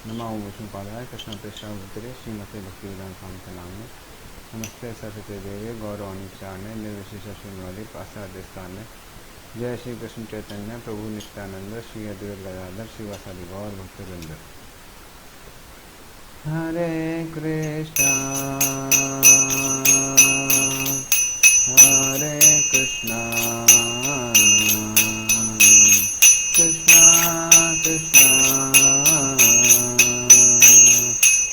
नमो विष्णुपादाय कृष्णप्रेष्ठावतरे श्रीमते भक्तिवेदांत स्वामी नामिने नमस्ते सरस्वती देवी गौरवाणीचार्य निर्विशेष शून्यवादी पाश्चात्यस्थान्य जय श्री कृष्ण चैतन्य प्रभु नित्यानंद श्री अद्वैत गदाधर शिवासादि गौर भक्तवृंद। हरे कृष्णा हरे कृष्णा कृष्णा कृष्णा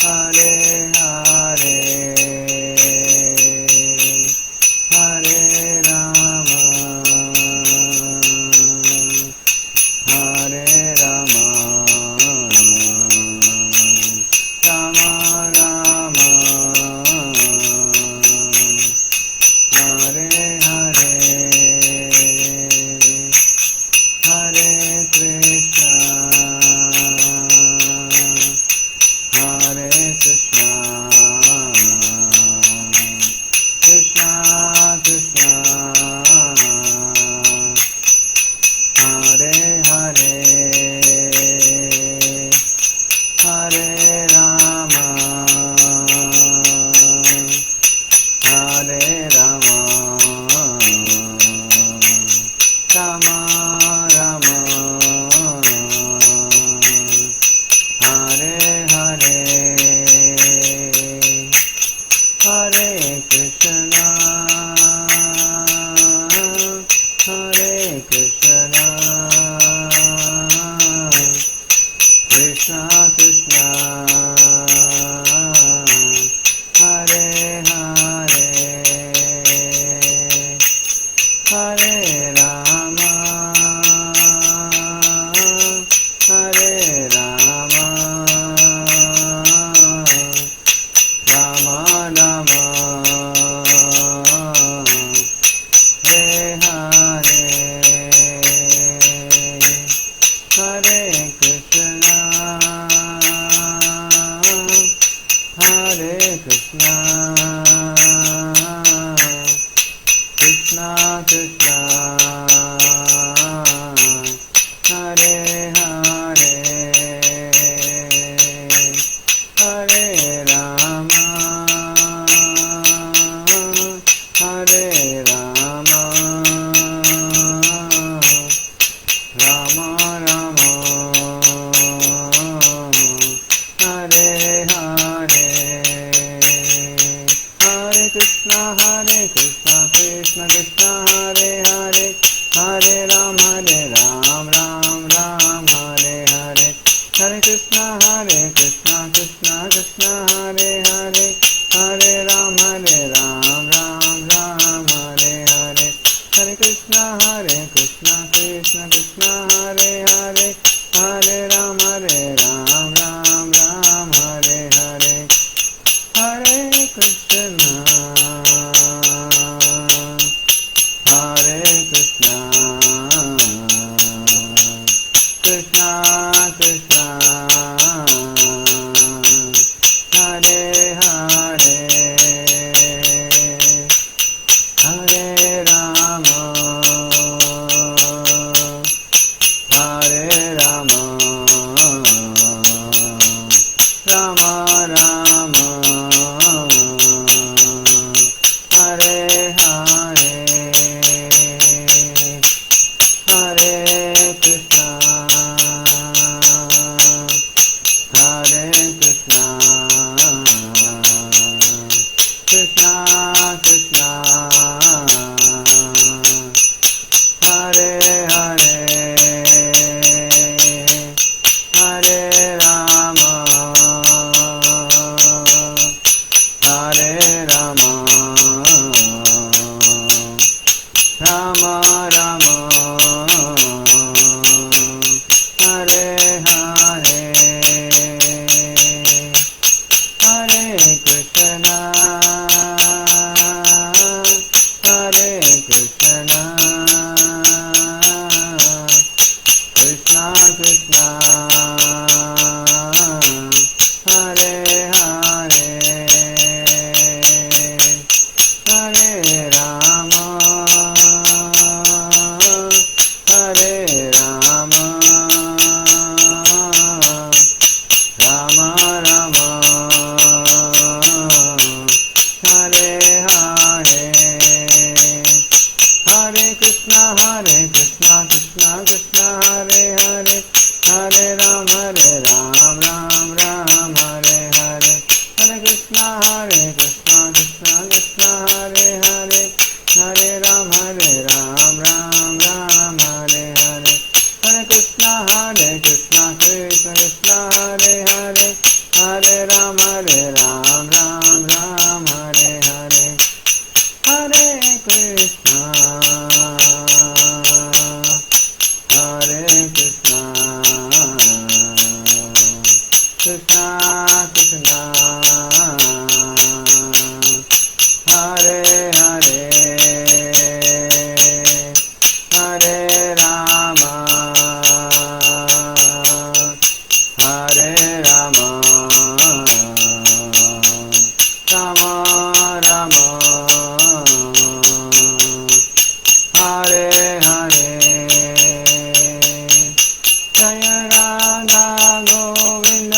हरे हरे हरे राम हरे राम राम राम हरे हरे हरे कृष्णा हरे कृष्णा कृष्णा कृष्णा हरे हरे हरे राम हरे राम राम राम हरे हरे हरे कृष्णा हरे कृष्णा कृष्णा कृष्णा हरे हरे हरे राम हरे राम राम राम हरे हरे हरे कृष्णा हरे कृष्णा कृष्णा कृष्णा हरे हरे हरे राम हरे राम राम राम हरे हरे हरे कृष्णा कृष्ण कृष्णा हरे हरे हरे राम राम राम हरे हरे हरे कृष्णा कृष्णा कृष्णा हरे हरे हरे राम राम राम हरे हरे हरे कृष्णा कृष्णा कृष्णा हरे हरे हरे राम राम राम हरे हरे हरे कृष्णा हरे कृष्णा कृष्णा कृष्णा हरे हरे हरे राम हरे राम राम राम हरे हरे हरे कृष्णा हरे कृष्णा कृष्णा कृष्णा हरे हरे हरे राम हरे राम राम राम हरे हरे हरे कृष्णा हरे कृष्णा कृष्णा कृष्णा हरे हरे हरे राम हरे राम कृष्णा कृष्णा कृष्णा हरे हरे, हरे राम राम राम हरे हरे, हरे कृष्णा कृष्णा कृष्णा हरे हरे, हरे राम राम राम हरे हरे, हरे कृष्णा कृष्णा कृष्णा हरे हरे, हरे राम राम राम हरे हरे, जय राधा गोविंद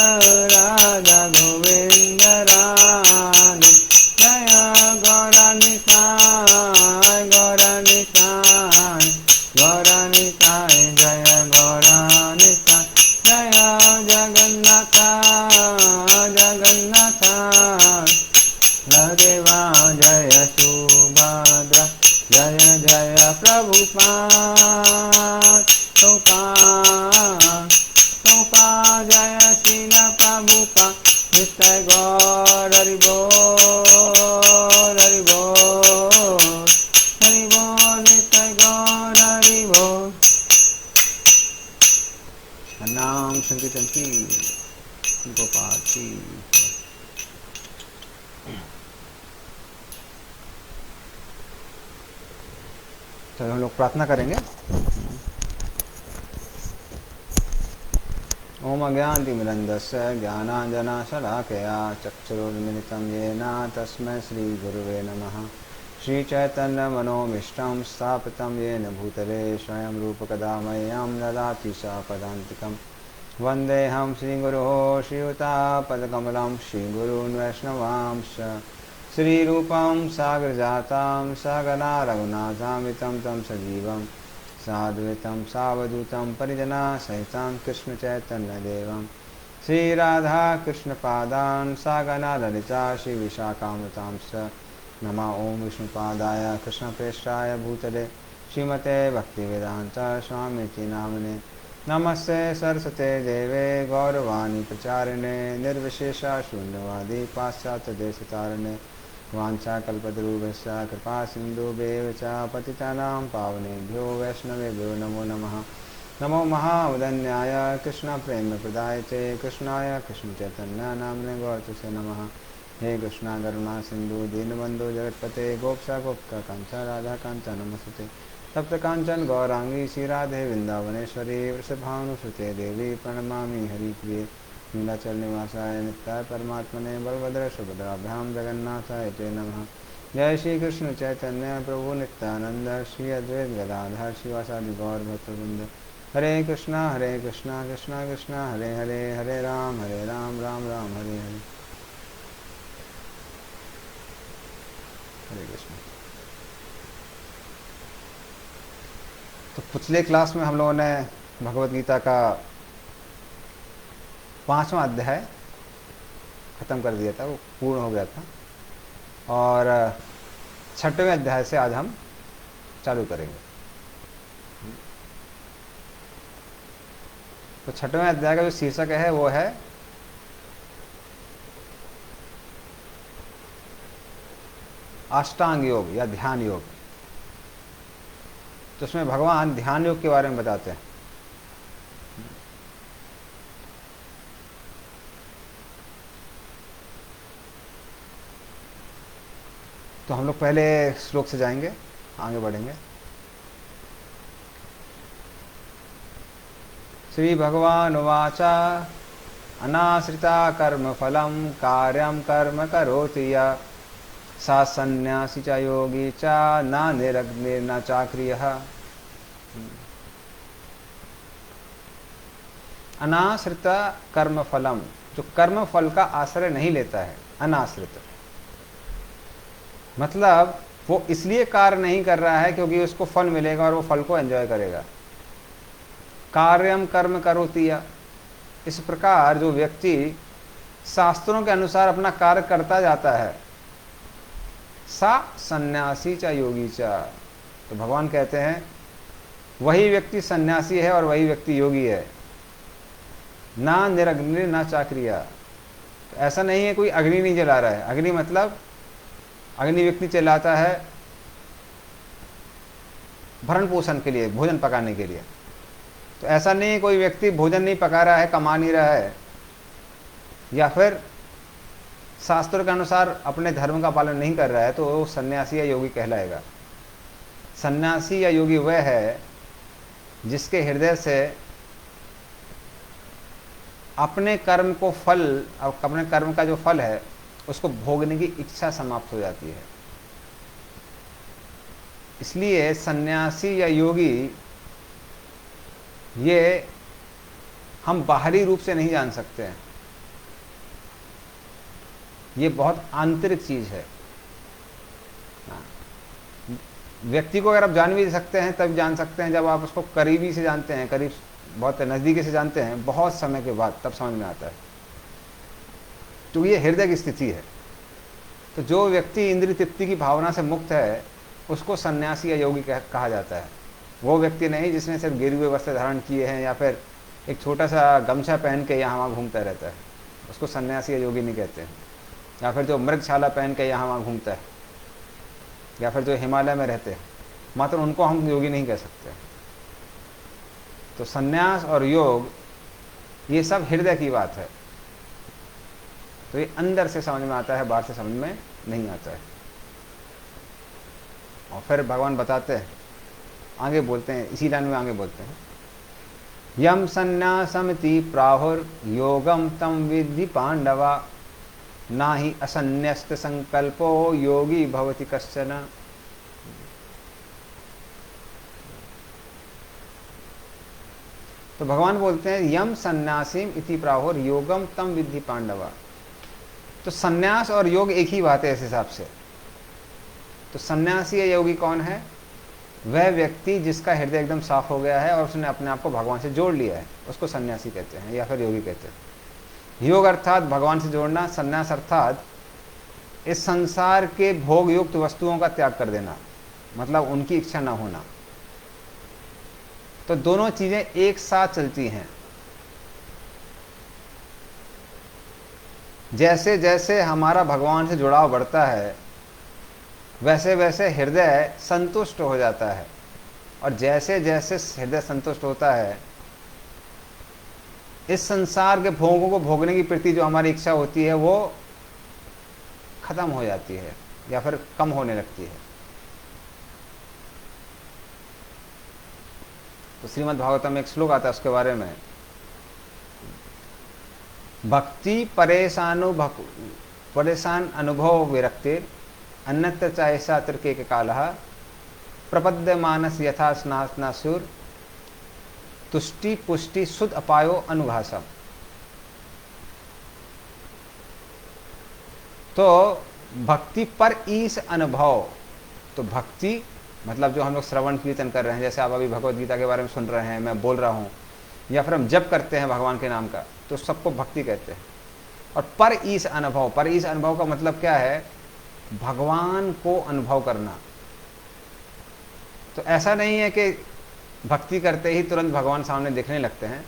राधा गोविंद राधे, जय गौरानिताय गौरानिताय गौरानिताय, जय गौरानिताय, जय जगन्नाथ जगन्नाथ, हदेवा जय सुभद्रा, जय जय प्रभुपाद प्रभुपाद, जय श्रील प्रभुपाद, नित्य गौर हरि बोल हरि बोल हरि बोल, नित्य गौर हरि बोल। नाम संकीर्तन की गोपाल की। तो हम लोग प्रार्थना करेंगे। ओम अज्ञानतिमिरन्धस्य ज्ञानाञ्जनशलाकया चक्षुरुन्मिलितं येन तस्मै श्रीगुरुवे नमः। श्रीचैतन्यमनोभीष्टं स्थापितं येन भूतले स्वयं रूपकदा मह्यं ददाति स पदान्तिकं। वन्देऽहं श्रीगुरोः श्रीयुतापदकमलं श्रीगुरून् वैष्णवांश्च। श्रीरूपं सागरजातं सहगना रघुनाथान्वितं तं सजीवं साद्वैतं सावधूतं परिजनसहितं कृष्णचैतन्यदेवं श्रीराधाकृष्णपादान् सहगना ललिता श्रीविशाखान्वितांश्च। नमः ॐ विष्णुपादाय कृष्णप्रेष्ठाय भूतले श्रीमते भक्तिवेदान्त स्वामिति नामिने। नमस्ते सरस्वते देवे गौरवाणी प्रचारिणे निर्विशेषा शून्यवादी पाश्चात्यदेशतारिणे। वाञ्छाकल्पतरुभ्यश्च कृपा सिन्धुभ्येव च पतितानां पावनेभ्यो वैष्णवेभ्यो नमो नमः। नमो महावदन्याय कृष्णप्रेमप्रदायते कृष्णाय कृष्णचैतन्य नाम्ने गौरतुसे नमः। हे कृष्णा करुणा सिंधु दीनबंधु जगत्पते गोपसा गोपकांता राधाकांता नमस्ते। तप्त कांचन गौरांगी श्रीराधे वृंदावनेश्वरी वृषभानुसुते देवी प्रणमामि हरिप्रिये। नीलाचल निवासाय नित्याय परमात्मने बलभद्र सुभद्राभ्यां जगन्नाथाय ते नमः। जय श्री कृष्ण चैतन्य प्रभु नित्यानंद श्री अद्वैत गदाधर शिवासादि गौर भक्तवृंद। हरे कृष्णा कृष्णा कृष्णा हरे हरे, हरे राम राम राम हरे हरे। हरे कृष्ण। तो पिछले क्लास में हम लोगों ने भगवत गीता का 5वां अध्याय खत्म कर दिया था, वो पूर्ण हो गया था। और 6वें अध्याय से आज हम चालू करेंगे। तो 6वें अध्याय का जो शीर्षक है वो है अष्टांग योग या ध्यान योग। तो उसमें भगवान ध्यान योग के बारे में बताते हैं। तो हम लोग पहले श्लोक से जाएंगे, आगे बढ़ेंगे। श्री भगवान उवाच अनाश्रिता कर्म फलम कार्यम कर्म करोति यः सा सन्यासी च योगी च न निरग्निर्न चाक्रियः। अनाश्रित कर्म फलम, जो कर्म फल का आश्रय नहीं लेता है, अनाश्रित मतलब वो इसलिए कार्य नहीं कर रहा है क्योंकि उसको फल मिलेगा और वो फल को एंजॉय करेगा। कार्यम कर्म करोति यः, इस प्रकार जो व्यक्ति शास्त्रों के अनुसार अपना कार्य करता जाता है, सा सन्यासी चा योगी चा। तो भगवान कहते हैं वही व्यक्ति सन्यासी है और वही व्यक्ति योगी है। ना निरग्नि ना चाक्रिया। तो ऐसा नहीं है कोई अग्नि नहीं जला रहा है। अग्नि मतलब अग्नि व्यक्ति चलाता है भरण पोषण के लिए, भोजन पकाने के लिए। तो ऐसा नहीं है कोई व्यक्ति भोजन नहीं पका रहा है, कमा नहीं रहा है, या फिर शास्त्रों के अनुसार अपने धर्म का पालन नहीं कर रहा है, तो वो सन्यासी या योगी कहलाएगा। सन्यासी या योगी वह है जिसके हृदय से अपने कर्म को फल, अपने कर्म का जो फल है उसको भोगने की इच्छा समाप्त हो जाती है। इसलिए सन्यासी या योगी ये हम बाहरी रूप से नहीं जान सकते हैं, ये बहुत आंतरिक चीज है। व्यक्ति को अगर आप जान भी सकते हैं तब जान सकते हैं जब आप उसको करीबी से जानते हैं, करीब बहुत नज़दीकी से जानते हैं, बहुत समय के बाद तब समझ में आता है। तो ये हृदय की स्थिति है। तो जो व्यक्ति इंद्रिय तृप्ति की भावना से मुक्त है उसको सन्यासी या योगी कहा जाता है। वो व्यक्ति नहीं जिसने सिर्फ गेरुए वस्त्र धारण किए हैं या फिर एक छोटा सा गमछा पहन के यहाँ वहाँ घूमता रहता है, उसको सन्यासी या योगी नहीं कहते हैं। या फिर जो मृगशाला पहन के यहाँ वहाँ घूमता है, या फिर जो हिमालय में रहते हैं, मात्र उनको हम योगी नहीं कह सकते। तो सन्यास और योग ये सब हृदय की बात है। तो ये अंदर से समझ में आता है, बाहर से समझ में नहीं आता है। और फिर भगवान बताते हैं, आगे बोलते हैं, इसी लाइन में आगे बोलते हैं, यम संन्यासमिति प्राहुर योगम तम विद्धि पांडवा ना ही असन्यस्त संकल्पो योगी भवति कश्चन। तो भगवान बोलते हैं यम सन्यासीम इति प्राहुर योगम तम विद्धि पांडवा। तो सन्यास और योग एक ही बात है इस हिसाब से। तो सन्यासी या योगी कौन है? वह व्यक्ति जिसका हृदय एकदम साफ हो गया है और उसने अपने आप को भगवान से जोड़ लिया है, उसको सन्यासी कहते हैं या फिर योगी कहते हैं। योग अर्थात भगवान से जोड़ना, सन्यास अर्थात इस संसार के भोग युक्त वस्तुओं का त्याग कर देना, मतलब उनकी इच्छा ना होना। तो दोनों चीजें एक साथ चलती हैं। जैसे जैसे हमारा भगवान से जुड़ाव बढ़ता है वैसे वैसे हृदय संतुष्ट हो जाता है, और जैसे जैसे हृदय संतुष्ट होता है इस संसार के भोगों को भोगने की प्रति जो हमारी इच्छा होती है वो खत्म हो जाती है या फिर कम होने लगती है। तो श्रीमद् भागवतम में एक श्लोक आता है उसके बारे में, भक्ति परेशान अनुभव विरक्तिर अन्यत्र चायसा त्रिकेक कालः प्रपद्य मानस यथा स्नासुर तुष्टि पुष्टि सुध अपायो अनुभासम। तो भक्ति पर ईश अनुभव, तो भक्ति मतलब जो हम लोग श्रवण कीर्तन कर रहे हैं, जैसे आप अभी भगवत गीता के बारे में सुन रहे हैं, मैं बोल रहा हूँ, या फिर हम जप करते हैं भगवान के नाम का, तो सबको भक्ति कहते हैं। और पर ईश अनुभव, पर ईश अनुभव का मतलब क्या है? भगवान को अनुभव करना। तो ऐसा नहीं है कि भक्ति करते ही तुरंत भगवान सामने दिखने लगते हैं,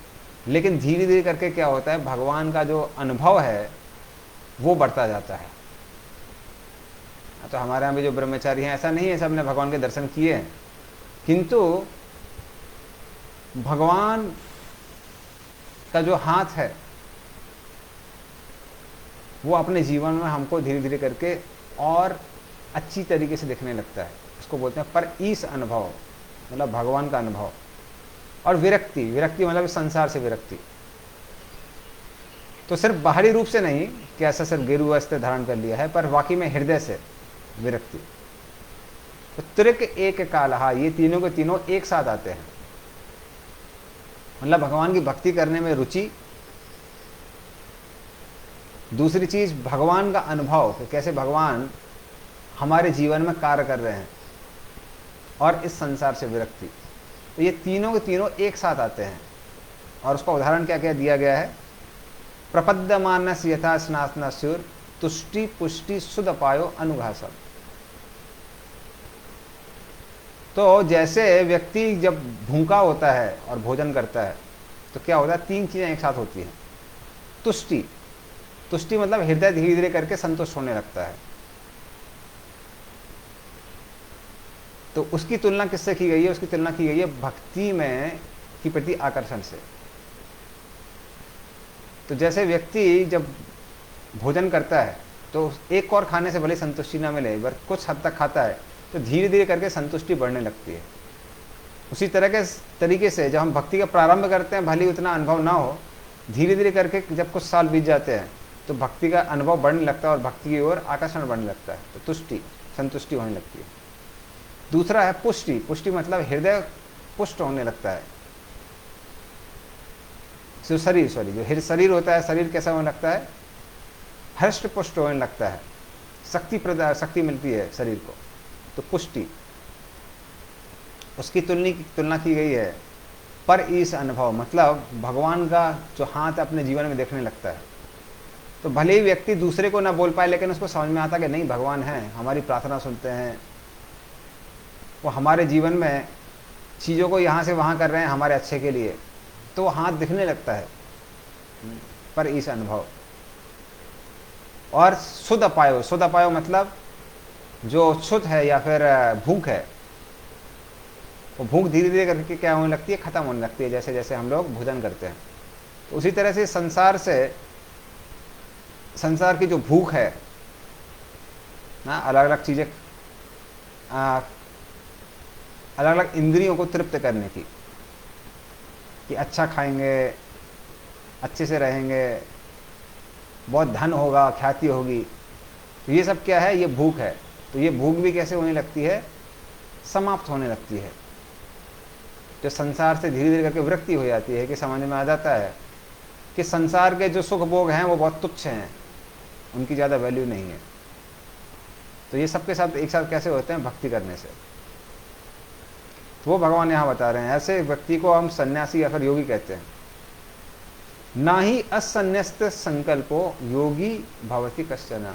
लेकिन धीरे धीरे करके क्या होता है, भगवान का जो अनुभव है वो बढ़ता जाता है। तो हमारे यहाँ भी जो ब्रह्मचारी हैं, ऐसा नहीं है सबने भगवान के दर्शन किए हैं, किंतु भगवान का जो हाथ है वो अपने जीवन में हमको धीरे धीरे करके और अच्छी तरीके से दिखने लगता है। उसको बोलते हैं पर ईश अनुभव, मतलब भगवान का अनुभव। और विरक्ति, विरक्ति मतलब संसार से विरक्ति। तो सिर्फ बाहरी रूप से नहीं कि ऐसा सिर्फ गेरु वस्त्र धारण कर लिया है, पर वाकई में हृदय से विरक्ति। तो त्रिक एक कालहा, ये तीनों के तीनों एक साथ आते हैं। मतलब भगवान की भक्ति करने में रुचि, दूसरी चीज भगवान का अनुभव कि कैसे भगवान हमारे जीवन में कार्य कर रहे हैं, और इस संसार से विरक्ति। तो ये तीनों के तीनों एक साथ आते हैं। और उसका उदाहरण क्या क्या दिया गया है? प्रपद्यमानस यथा स्नास्नस्युर तुष्टि पुष्टि सुदपायो अनुघासम। तो जैसे व्यक्ति जब भूखा होता है और भोजन करता है तो क्या होता है, तीन चीजें एक साथ होती हैं। तुष्टि, तुष्टि मतलब हृदय धीरे धीरे करके संतुष्ट होने लगता है। तो उसकी तुलना किससे की गई है? उसकी तुलना की गई है भक्ति में की प्रति आकर्षण से। तो जैसे व्यक्ति जब भोजन करता है तो एक और खाने से भले संतुष्टि ना मिले, पर कुछ हद तक खाता है तो धीरे धीरे करके संतुष्टि बढ़ने लगती है। उसी तरह के तरीके से जब हम भक्ति का प्रारंभ करते हैं, भले उतना अनुभव ना हो, धीरे धीरे करके जब कुछ साल बीत जाते हैं तो भक्ति का अनुभव बढ़ने लगता है और भक्ति की ओर आकर्षण बढ़ने लगता है, तो तुष्टि, संतुष्टि होने लगती है। दूसरा है पुष्टि। पुष्टि मतलब हृदय पुष्ट होने लगता है। जो शरीर होता है, शरीर कैसा होने लगता है? हर्ष पुष्ट होने लगता है, शक्ति मिलती है शरीर को, तो पुष्टि। उसकी तुलना की गई है पर ईश अनुभव, मतलब भगवान का जो हाथ अपने जीवन में देखने लगता है। तो भले ही व्यक्ति दूसरे को ना बोल पाए, लेकिन उसको समझ में आता कि नहीं, भगवान है, हमारी प्रार्थना सुनते हैं, वो हमारे जीवन में चीज़ों को यहाँ से वहाँ कर रहे हैं हमारे अच्छे के लिए, तो वो हाथ दिखने लगता है, पर ईश अनुभव। और शुद्ध अपायो, शुद्ध अपायो मतलब जो शुद्ध है या फिर भूख है, वो भूख धीरे धीरे करके क्या होने लगती है? खत्म होने लगती है, जैसे जैसे हम लोग भोजन करते हैं। तो उसी तरह से संसार की जो भूख है ना, अलग अलग चीजें, अलग अलग इंद्रियों को तृप्त करने की, कि अच्छा खाएंगे, अच्छे से रहेंगे, बहुत धन होगा, ख्याति होगी, तो ये सब क्या है? ये भूख है। तो ये भूख भी कैसे होने लगती है? समाप्त होने लगती है। जो संसार से धीरे धीरे करके विरक्ति हो जाती है, कि समझ में आ जाता है कि संसार के जो सुख भोग हैं वो बहुत तुच्छ हैं, उनकी ज़्यादा वैल्यू नहीं है। तो ये सबके साथ एक साथ कैसे होते हैं? भक्ति करने से। तो वो भगवान यहाँ बता रहे हैं, ऐसे व्यक्ति को हम सन्यासी या फिर योगी कहते हैं। ना ही असन्यस्त संकल्पो योगी भवति कश्चन।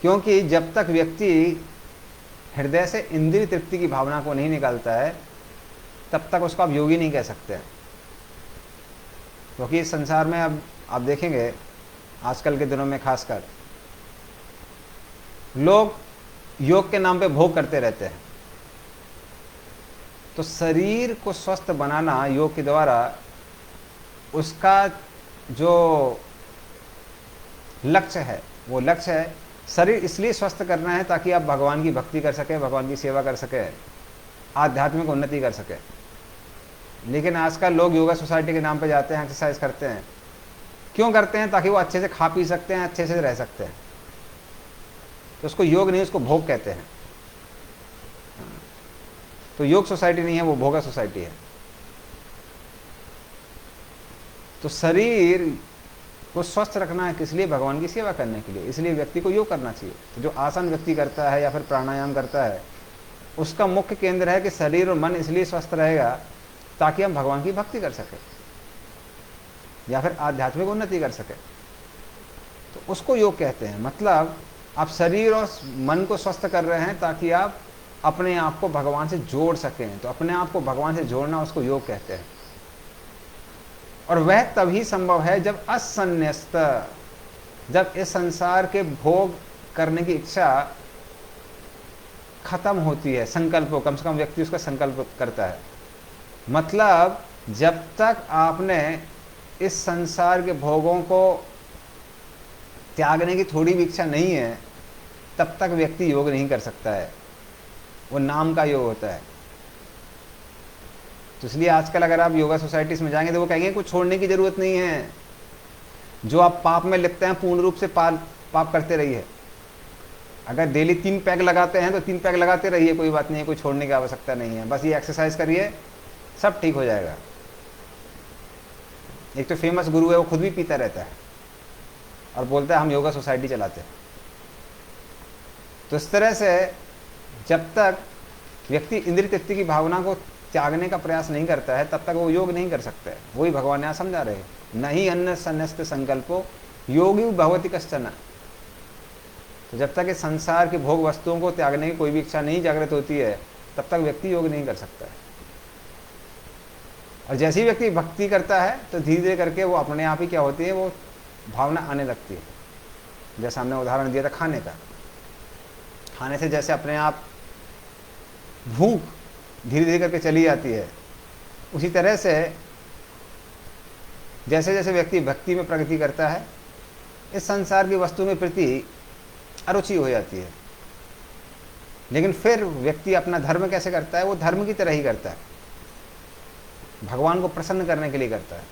क्योंकि जब तक व्यक्ति हृदय से इंद्रिय तृप्ति की भावना को नहीं निकालता है, तब तक उसको आप योगी नहीं कह सकते। क्योंकि इस संसार में अब आप देखेंगे आजकल के दिनों में खासकर लोग योग के नाम पे भोग करते रहते हैं। तो शरीर को स्वस्थ बनाना योग के द्वारा, उसका जो लक्ष्य है वो लक्ष्य है शरीर इसलिए स्वस्थ करना है ताकि आप भगवान की भक्ति कर सके, भगवान की सेवा कर सके, आध्यात्मिक उन्नति कर सके। लेकिन आजकल लोग योगा सोसाइटी के नाम पे जाते हैं, एक्सरसाइज करते हैं। क्यों करते हैं? ताकि वो अच्छे से खा पी सकते हैं, अच्छे से रह सकते हैं। तो उसको योग नहीं, उसको भोग कहते हैं। तो योग सोसाइटी नहीं है, वो भोगा सोसाइटी है। तो शरीर को स्वस्थ रखना है किस लिए? भगवान की सेवा करने के लिए। इसलिए व्यक्ति को योग करना चाहिए। तो जो आसन व्यक्ति करता है या फिर प्राणायाम करता है, उसका मुख्य केंद्र है कि शरीर और मन इसलिए स्वस्थ रहेगा ताकि हम भगवान की भक्ति कर सके या फिर आध्यात्मिक उन्नति कर सके। तो उसको योग कहते हैं। मतलब आप शरीर और मन को स्वस्थ कर रहे हैं ताकि आप अपने आप को भगवान से जोड़ सकें। तो अपने आप को भगवान से जोड़ना, उसको योग कहते हैं। और वह तभी संभव है जब असन्यस्त, जब इस संसार के भोग करने की इच्छा खत्म होती है। संकल्प, कम से कम व्यक्ति उसका संकल्प करता है। मतलब जब तक आपने इस संसार के भोगों को त्यागने की थोड़ी भी इच्छा नहीं है, तब तक व्यक्ति योग नहीं कर सकता है। वो नाम का योग होता है। तो इसलिए आजकल अगर आप योगा सोसाइटीज में जाएंगे तो वो कहेंगे कुछ छोड़ने की जरूरत नहीं है। जो आप पाप में लिखते हैं पूर्ण रूप से पाप करते रहिए। अगर डेली 3 पैग लगाते हैं तो 3 पैग लगाते रहिए, कोई बात नहीं है, कोई छोड़ने की आवश्यकता नहीं है। बस ये एक्सरसाइज करिए, सब ठीक हो जाएगा। एक तो फेमस गुरु है, वो खुद भी पीता रहता है और बोलता है हम योगा सोसाइटी चलाते हैं। तो इस तरह से जब तक व्यक्ति इंद्रिय तृप्ति की भावना को त्यागने का प्रयास नहीं करता है तब तक वो योग नहीं कर सकता है। वही भगवान यहाँ समझा रहे हैं, नहीं अन्न संन्यस्त संकल्पो योगी भगवती कश्चन। तो जब तक इस संसार की भोग वस्तुओं को त्यागने की कोई भी इच्छा नहीं जागृत होती है तब तक व्यक्ति योग नहीं कर सकता है। और जैसे ही व्यक्ति भक्ति करता है तो धीरे धीरे करके वो अपने आप ही क्या होती है, वो भावना आने लगती है। जैसा हमने उदाहरण दिया था खाने का, खाने से जैसे अपने आप भूख धीरे धीरे करके चली जाती है, उसी तरह से जैसे जैसे व्यक्ति भक्ति में प्रगति करता है इस संसार की वस्तु के प्रति अरुचि हो जाती है। लेकिन फिर व्यक्ति अपना धर्म कैसे करता है, वो धर्म की तरह ही करता है, भगवान को प्रसन्न करने के लिए करता है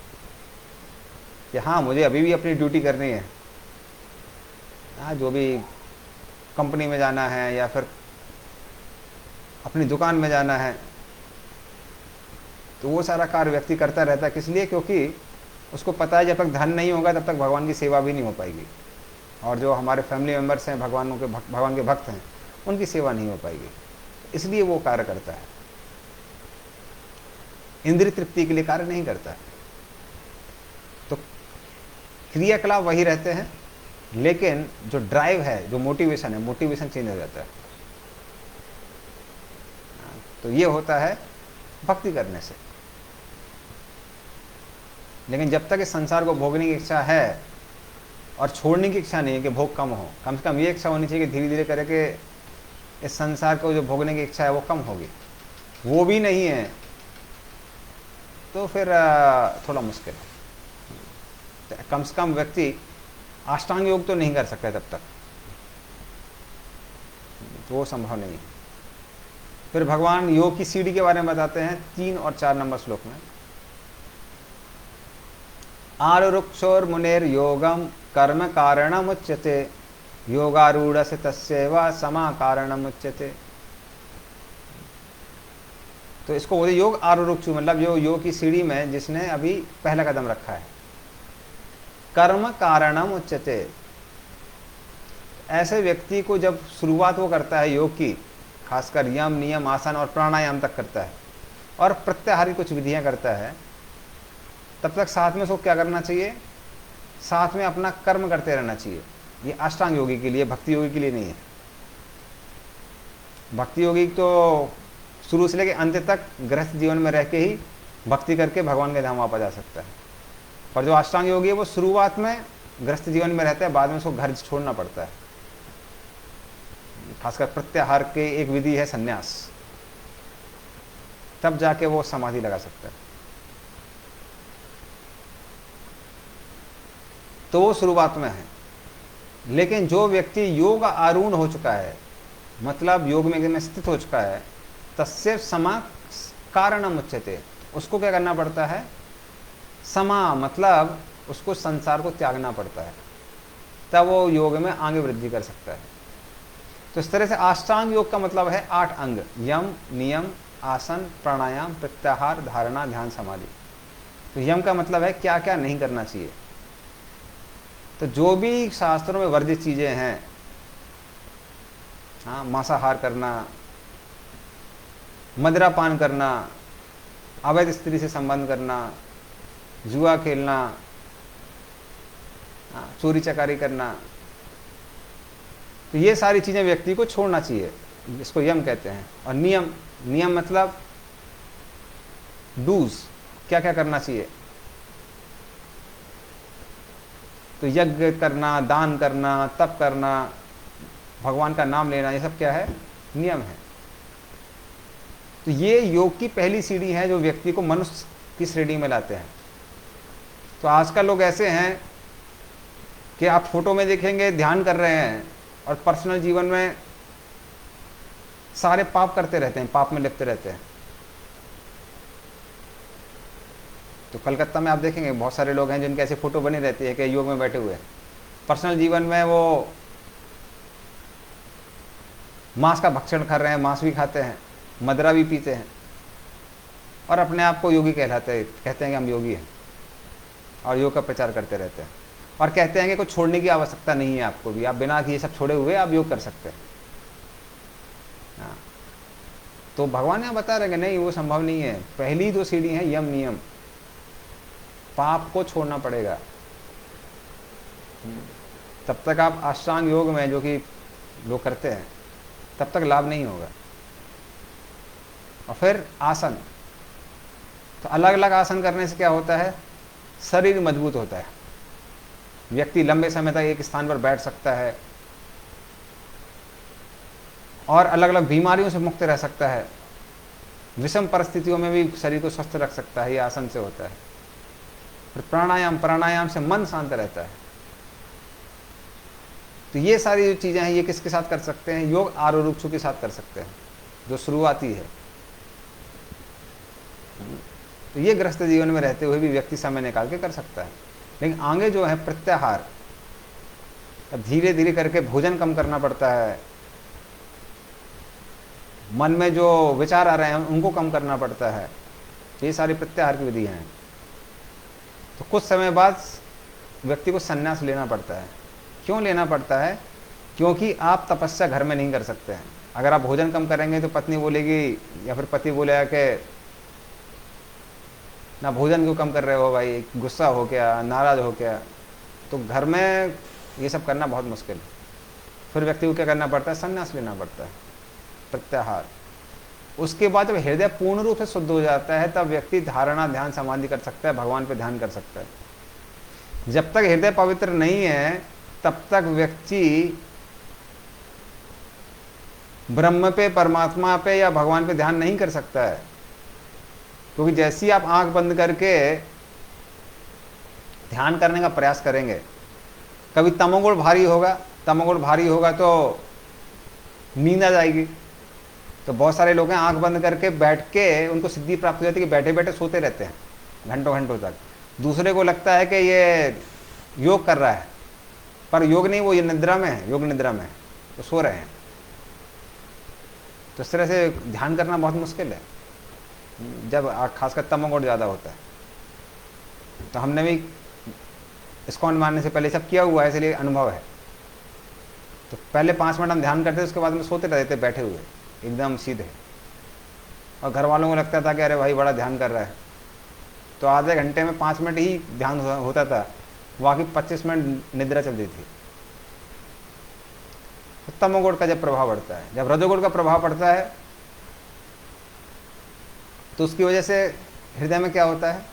कि हाँ मुझे अभी भी अपनी ड्यूटी करनी है, हाँ जो भी कंपनी में जाना है या फिर अपनी दुकान में जाना है, तो वो सारा कार्य व्यक्ति करता रहता है। किस लिए? क्योंकि उसको पता है जब तक धन नहीं होगा तब तक भगवान की सेवा भी नहीं हो पाएगी, और जो हमारे फैमिली मेम्बर्स हैं भगवान के भक्त हैं उनकी सेवा नहीं हो पाएगी। इसलिए वो कार्य करता है, इंद्रिय तृप्ति के लिए कार्य नहीं करता है। तो क्रियाकलाप वही रहते हैं, लेकिन जो ड्राइव है, जो मोटिवेशन है, मोटिवेशन चेंज हो जाता है। तो ये होता है भक्ति करने से। लेकिन जब तक इस संसार को भोगने की इच्छा है और छोड़ने की इच्छा नहीं है कि भोग कम हो, कम से कम ये इच्छा होनी चाहिए कि धीरे धीरे करके इस संसार को जो भोगने की इच्छा है वो कम होगी, वो भी नहीं है तो फिर थोड़ा मुश्किल है। कम से कम व्यक्ति अष्टांग योग तो नहीं कर सकता तब तक, तो वो संभव नहीं है। फिर भगवान योग की सीढ़ी के बारे में बताते हैं 3 और 4 नंबर श्लोक में। आरुरुक्षोर मुनेर योगम कर्म कारणम उच्यते योगारूढ़ से तस्यैव समा कारणम उच्यते। तो इसको बोलते योग आरुरुक्षु, मतलब जो योग की सीढ़ी में जिसने अभी पहला कदम रखा है। कर्म कारणम उच्यते, ऐसे व्यक्ति को जब शुरुआत वो करता है योग की, खासकर यम नियम आसन और प्राणायाम तक करता है और प्रत्याहार की कुछ विधियां करता है, तब तक साथ में उसको क्या करना चाहिए, साथ में अपना कर्म करते रहना चाहिए। ये अष्टांग योगी के लिए, भक्ति योगी के लिए नहीं है। भक्ति योगी तो शुरू से लेकर अंत तक गृहस्थ जीवन में रह के ही भक्ति करके भगवान के धाम वापस जा सकता है। पर जो अष्टांग योगी है वो शुरुआत में गृहस्थ जीवन में रहता है, बाद में उसको घर छोड़ना पड़ता है। खासकर प्रत्याहार के एक विधि है संन्यास, तब जाके वो समाधि लगा सकता है। तो वो शुरुआत में है। लेकिन जो व्यक्ति योग आरूढ़ हो चुका है, मतलब योग में स्थित हो चुका है, तस्य समा कारणम उच्यते, उसको क्या करना पड़ता है, समा मतलब उसको संसार को त्यागना पड़ता है, तब वो योग में आगे वृद्धि कर सकता है। तो इस तरह से अष्टांग योग का मतलब है 8 अंग, यम नियम आसन प्राणायाम प्रत्याहार धारणा ध्यान समाधि। तो यम का मतलब है क्या क्या नहीं करना चाहिए। तो जो भी शास्त्रों में वर्जित चीजें हैं, हाँ, मांसाहार करना, मदिरा पान करना, अवैध स्त्री से संबंध करना, जुआ खेलना, चोरी चकारी करना, तो ये सारी चीजें व्यक्ति को छोड़ना चाहिए, इसको यम कहते हैं। और नियम, नियम मतलब डूज, क्या क्या करना चाहिए। तो यज्ञ करना, दान करना, तप करना, भगवान का नाम लेना, ये सब क्या है, नियम है। तो ये योग की पहली सीढ़ी है जो व्यक्ति को मनुष्य की श्रेणी में लाते हैं। तो आजकल लोग ऐसे हैं कि आप फोटो में देखेंगे ध्यान कर रहे हैं और पर्सनल जीवन में सारे पाप करते रहते हैं, पाप में लिप्त रहते हैं। तो कलकत्ता में आप देखेंगे बहुत सारे लोग हैं जिनके ऐसे फोटो बनी रहती है कि योग में बैठे हुए हैं, पर्सनल जीवन में वो मांस का भक्षण कर रहे हैं, मांस भी खाते हैं, मदिरा भी पीते हैं और अपने आप को योगी कहलाते हैं, कहते हैं कि हम योगी हैं और योग का प्रचार करते रहते हैं और कहते हैं कि कुछ छोड़ने की आवश्यकता नहीं है आपको भी, आप बिना ये सब छोड़े हुए आप योग कर सकते हैं। तो भगवान यहाँ बता रहे हैं कि नहीं, वो संभव नहीं है। पहली 2 सीढ़ी है यम नियम, पाप को छोड़ना पड़ेगा। तब तक आप अष्टांग योग में, जो कि लोग करते हैं, तब तक लाभ नहीं होगा। और फिर आसन, तो अलग अलग आसन करने से क्या होता है, शरीर मजबूत होता है, व्यक्ति लंबे समय तक एक स्थान पर बैठ सकता है और अलग अलग बीमारियों से मुक्त रह सकता है, विषम परिस्थितियों में भी शरीर को स्वस्थ रख सकता है। ये आसन से होता है। फिर प्राणायाम, प्राणायाम से मन शांत रहता है। तो ये सारी जो चीजें हैं, ये किसके साथ कर सकते हैं, योग आरूढ़ के साथ कर सकते हैं, जो शुरुआती है। तो ये गृहस्थ जीवन में रहते हुए भी व्यक्ति समय निकाल के कर सकता है। लेकिन आगे जो है प्रत्याहार, अब धीरे धीरे करके भोजन कम करना पड़ता है, मन में जो विचार आ रहे हैं उनको कम करना पड़ता है। ये सारी प्रत्याहार की विधियां हैं। तो कुछ समय बाद व्यक्ति को संन्यास लेना पड़ता है। क्यों लेना पड़ता है? क्योंकि आप तपस्या घर में नहीं कर सकते हैं। अगर आप भोजन कम करेंगे तो पत्नी बोलेगी या फिर पति बोलेगा कि ना भोजन क्यों कम कर रहे हो भाई, गुस्सा हो गया, नाराज हो गया। तो घर में ये सब करना बहुत मुश्किल है। फिर व्यक्ति को क्या करना पड़ता है, संन्यास लेना पड़ता है, प्रत्याहार। उसके बाद जब हृदय पूर्ण रूप से शुद्ध हो जाता है, तब व्यक्ति धारणा, ध्यान, समाधि कर सकता है, भगवान पे ध्यान कर सकता है। जब तक हृदय पवित्र नहीं है तब तक व्यक्ति ब्रह्म पे, परमात्मा पे या भगवान पे ध्यान नहीं कर सकता है। क्योंकि जैसे ही आप आंख बंद करके ध्यान करने का प्रयास करेंगे, कभी तमोगुण भारी होगा, तमोगुण भारी होगा तो नींद आ जाएगी। तो बहुत सारे लोग हैं आंख बंद करके बैठ के उनको सिद्धि प्राप्त हो जाती है कि बैठे बैठे सोते रहते हैं घंटों घंटों तक। दूसरे को लगता है कि ये योग कर रहा है, पर योग नहीं, वो ये निद्रा में है, योग निद्रा में है, तो सो रहे हैं। तो इस तरह से ध्यान करना बहुत मुश्किल है जब खासकर तमोगुण ज़्यादा होता है। तो हमने भी इस्कॉन मारने से पहले सब किया हुआ है, इसलिए अनुभव है। तो पहले 5 मिनट हम ध्यान करते थे, उसके बाद में सोते रहते थे बैठे हुए एकदम सीधे। और घर वालों को लगता था कि अरे भाई बड़ा ध्यान कर रहा है। तो आधे घंटे में 5 मिनट ही ध्यान होता था, बाकी 25 मिनट निद्रा चलती थी। तो तमोगुण का जब प्रभाव बढ़ता है, जब रजोगुण का प्रभाव पड़ता है, तो उसकी वजह से हृदय में क्या होता है,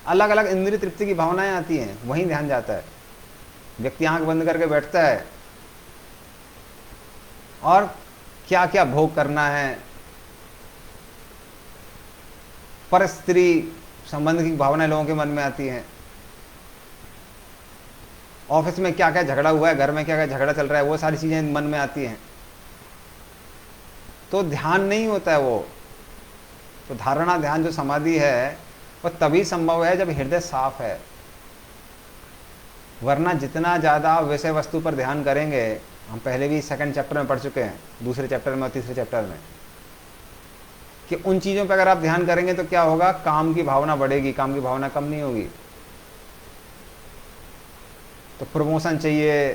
अलग अलग इंद्रिय तृप्ति की भावनाएं आती हैं, वहीं ध्यान जाता है। व्यक्ति आंख बंद करके बैठता है और क्या क्या भोग करना है, पर स्त्री संबंध की भावनाएं लोगों के मन में आती हैं। ऑफिस में क्या क्या झगड़ा हुआ है, घर में क्या क्या झगड़ा चल रहा है, वो सारी चीजें मन में आती हैं। तो ध्यान नहीं होता है वो। तो धारणा, ध्यान, जो समाधि है, वो तभी संभव है जब हृदय साफ है। वरना जितना ज्यादा विषय वस्तु पर ध्यान करेंगे, हम पहले भी 2nd चैप्टर में पढ़ चुके हैं, 2रे चैप्टर में और 3रे चैप्टर में, कि उन चीजों पर अगर आप ध्यान करेंगे तो क्या होगा, काम की भावना बढ़ेगी, काम की भावना कम नहीं होगी। तो प्रमोशन चाहिए,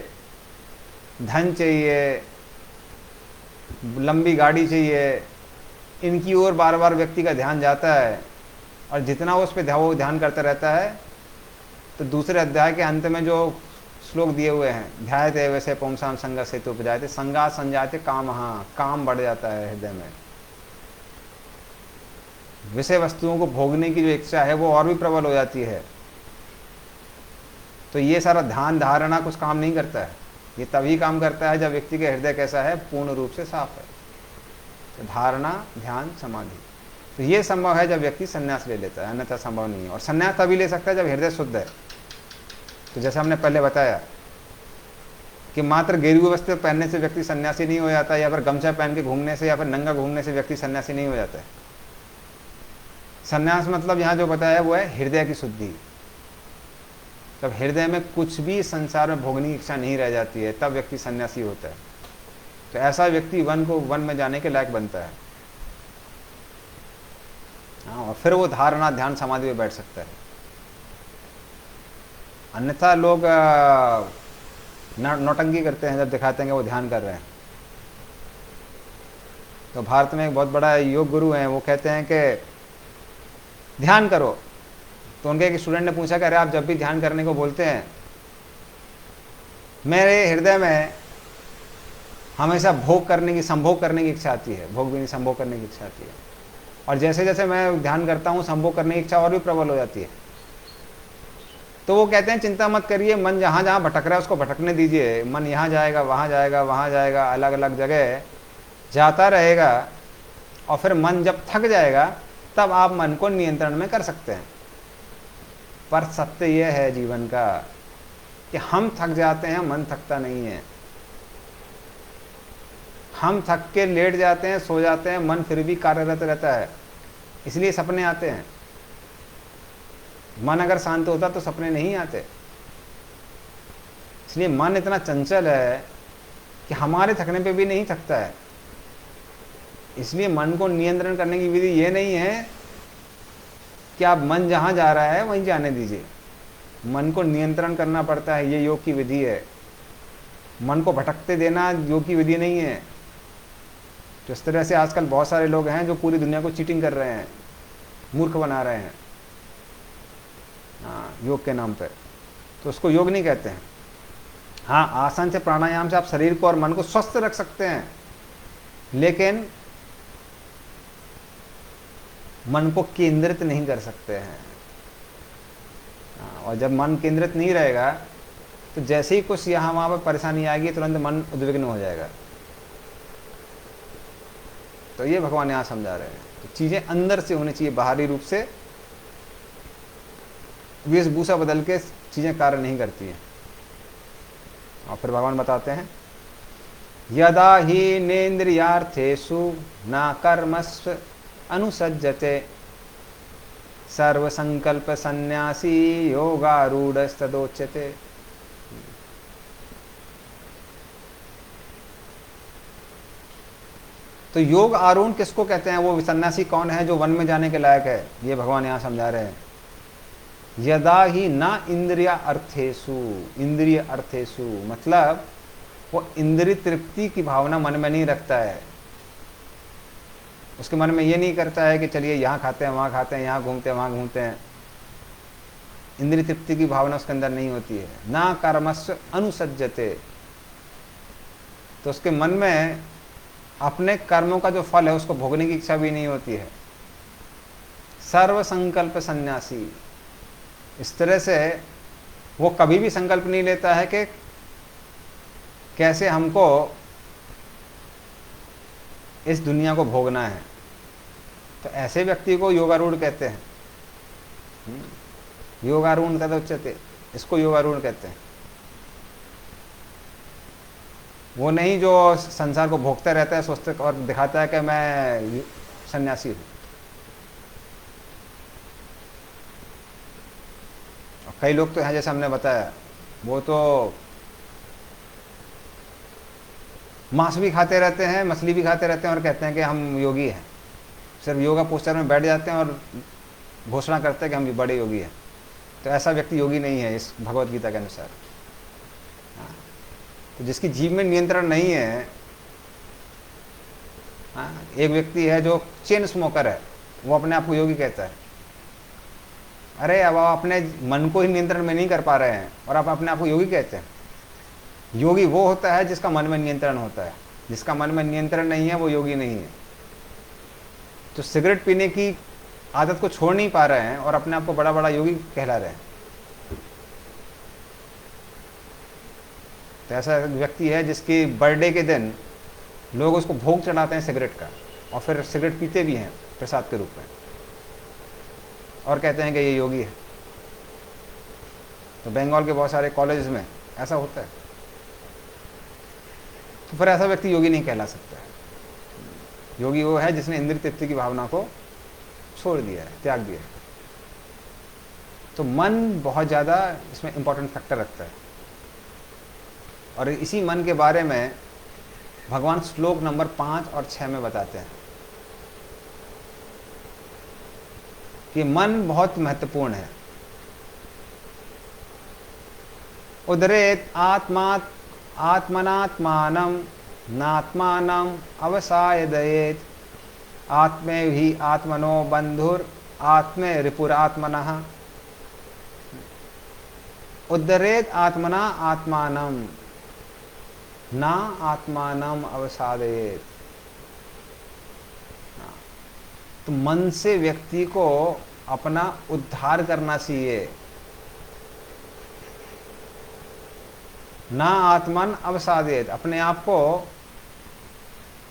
धन चाहिए, लंबी गाड़ी चाहिए, इनकी ओर बार बार व्यक्ति का ध्यान जाता है। और जितना वो उस पर ध्यान करता रहता है, तो दूसरे अध्याय के अंत में जो श्लोक दिए हुए हैं, ध्यायते वैसे पुंसाम संग से तो उपजाते संगा संजाते काम, हाँ, काम बढ़ जाता है हृदय में। विषय वस्तुओं को भोगने की जो इच्छा है वो और भी प्रबल हो जाती है। तो ये सारा ध्यान, धारणा कुछ काम नहीं करता है। ये तभी काम करता है जब व्यक्ति के हृदय कैसा है, पूर्ण रूप से साफ है। तो धारणा, ध्यान, समाधि, तो ये संभव है जब व्यक्ति संन्यास ले लेता है, अन्यथा संभव नहीं है। और संन्यास तभी ले सकता है जब हृदय शुद्ध है। तो जैसे हमने पहले बताया कि मात्र गेरुए वस्त्र पहनने से व्यक्ति सन्यासी नहीं हो जाता, या फिर गमछा पहन के घूमने से या फिर नंगा घूमने से व्यक्ति सन्यासी नहीं हो जाता है। सन्यास मतलब यहाँ जो बताया वो है हृदय की शुद्धि। तब हृदय में कुछ भी संसार में भोगने की इच्छा नहीं रह जाती है, तब व्यक्ति सन्यासी होता है। तो ऐसा व्यक्ति वन में जाने के लायक बनता है। हाँ, और फिर वो धारणा, ध्यान, समाधि में बैठ सकता है। अन्यथा लोग नौटंकी करते हैं जब दिखाते हैं कि वो ध्यान कर रहे हैं। तो भारत में एक बहुत बड़ा योग गुरु हैं, वो कहते हैं कि ध्यान करो। तो उनके एक स्टूडेंट ने पूछा कि अरे आप जब भी ध्यान करने को बोलते हैं, मेरे हृदय में हमेशा भोग करने की, संभोग करने की इच्छा आती है, भोग भी नहीं, संभोग करने की इच्छा आती है। और जैसे जैसे मैं ध्यान करता हूँ, संभोग करने की इच्छा और भी प्रबल हो जाती है। तो वो कहते हैं चिंता मत करिए, मन जहाँ जहाँ भटक रहा है उसको भटकने दीजिए। मन यहाँ जाएगा, वहाँ जाएगा, वहाँ जाएगा, अलग अलग जगह जाता रहेगा, और फिर मन जब थक जाएगा तब आप मन को नियंत्रण में कर सकते हैं। पर सत्य यह है जीवन का कि हम थक जाते हैं, मन थकता नहीं है। हम थक के लेट जाते हैं, सो जाते हैं, मन फिर भी कार्यरत रहता है, इसलिए सपने आते हैं। मन अगर शांत होता तो सपने नहीं आते। इसलिए मन इतना चंचल है कि हमारे थकने पे भी नहीं थकता है। इसलिए मन को नियंत्रण करने की विधि ये नहीं है कि आप मन जहां जा रहा है वहीं जाने दीजिए। मन को नियंत्रण करना पड़ता है, ये योग की विधि है। मन को भटकते देना योग की विधि नहीं है। तो इस तरह से आजकल बहुत सारे लोग हैं जो पूरी दुनिया को चीटिंग कर रहे हैं, मूर्ख बना रहे हैं योग के नाम पे। तो उसको योग नहीं कहते हैं। हाँ, आसन से, प्राणायाम से आप शरीर को और मन को स्वस्थ रख सकते हैं, लेकिन मन को केंद्रित नहीं कर सकते हैं। और जब मन केंद्रित नहीं रहेगा तो जैसे ही कुछ यहाँ वहाँ पर परेशानी आएगी तुरंत मन उद्विग्न हो जाएगा। तो ये भगवान यहाँ समझा रहे हैं। तो चीजें अंदर से होनी चाहिए, बाहरी रूप से वेशभूषा बदल के चीजें कार्य नहीं करती हैं। और फिर भगवान बताते हैं, यदा ही नेन्द्रियार्थेषु न कर्मस्व अनुसज्जते सर्व संकल्प सन्यासी योगारूढ़स्तदोच्यते। तो योग आरूढ़ किसको कहते हैं? वो सन्यासी कौन है जो वन में जाने के लायक है? ये भगवान यहां समझा रहे हैं। यदा ही ना इंद्रिया अर्थेषु, इंद्रिय अर्थेषु मतलब वो इंद्रिय तृप्ति की भावना मन में नहीं रखता है। उसके मन में ये नहीं करता है कि चलिए यहाँ खाते हैं, वहाँ खाते हैं, यहाँ घूमते हैं, वहाँ घूमते हैं। इंद्रिय तृप्ति की भावना उसके अंदर नहीं होती है। ना कर्मस्व अनुसज्जते, तो उसके मन में अपने कर्मों का जो फल है उसको भोगने की इच्छा भी नहीं होती है। सर्व संकल्प सन्यासी, इस तरह से वो कभी भी संकल्प नहीं लेता है कि कैसे हमको इस दुनिया को भोगना है। तो ऐसे व्यक्ति को योगारूढ़ कहते हैं। योगारूढ़ तद उच्यते, इसको योगारूढ़ कहते हैं। वो नहीं जो संसार को भोगता रहता है, सोचते और दिखाता है कि मैं सन्यासी हूं। कई लोग तो हैं, जैसे हमने बताया, वो तो मांस भी खाते रहते हैं, मछली भी खाते रहते हैं और कहते हैं कि हम योगी हैं। सिर्फ योगा पोस्टर में बैठ जाते हैं और घोषणा करते हैं कि हम बड़े योगी हैं। तो ऐसा व्यक्ति योगी नहीं है इस भगवत गीता के अनुसार। तो जिसकी जीभ में नियंत्रण नहीं है, एक व्यक्ति है जो चेन स्मोकर है, वो अपने आप को योगी कहता है। अरे अब आप अपने मन को ही नियंत्रण में नहीं कर पा रहे हैं और आप अपने आप को योगी कहते हैं। योगी वो होता है जिसका मन में नियंत्रण होता है। जिसका मन में नियंत्रण नहीं है वो योगी नहीं है। तो सिगरेट पीने की आदत को छोड़ नहीं पा रहे हैं और अपने आप को बड़ा बड़ा योगी कहला रहे हैं। तो ऐसा व्यक्ति है जिसकी बर्थडे के दिन लोग उसको भोग चढ़ाते हैं सिगरेट का, और फिर सिगरेट पीते भी हैं प्रसाद के रूप में, और कहते हैं कि ये योगी है। तो बंगाल के बहुत सारे कॉलेज में ऐसा होता है। तो फिर ऐसा व्यक्ति योगी नहीं कहला सकता है। योगी वो है जिसने इंद्रिय तृप्ति की भावना को छोड़ दिया है, त्याग दिया है। तो मन बहुत ज़्यादा इसमें इंपॉर्टेंट फैक्टर रखता है। और इसी मन के बारे में भगवान श्लोक नंबर 5 और 6 में बताते हैं कि मन बहुत महत्वपूर्ण है। उदरेत आत्मा आत्मनात्मानं नात्मानं अवसादयेत्, आत्मे ही आत्मनो बंधुर आत्मे रिपुरात्मनः, उद्धरेत आत्मना आत्मानं ना आत्मानं अवसादयेत्। तो मन से व्यक्ति को अपना उद्धार करना चाहिए। ना आत्मन अवसादयेत्, अपने आप को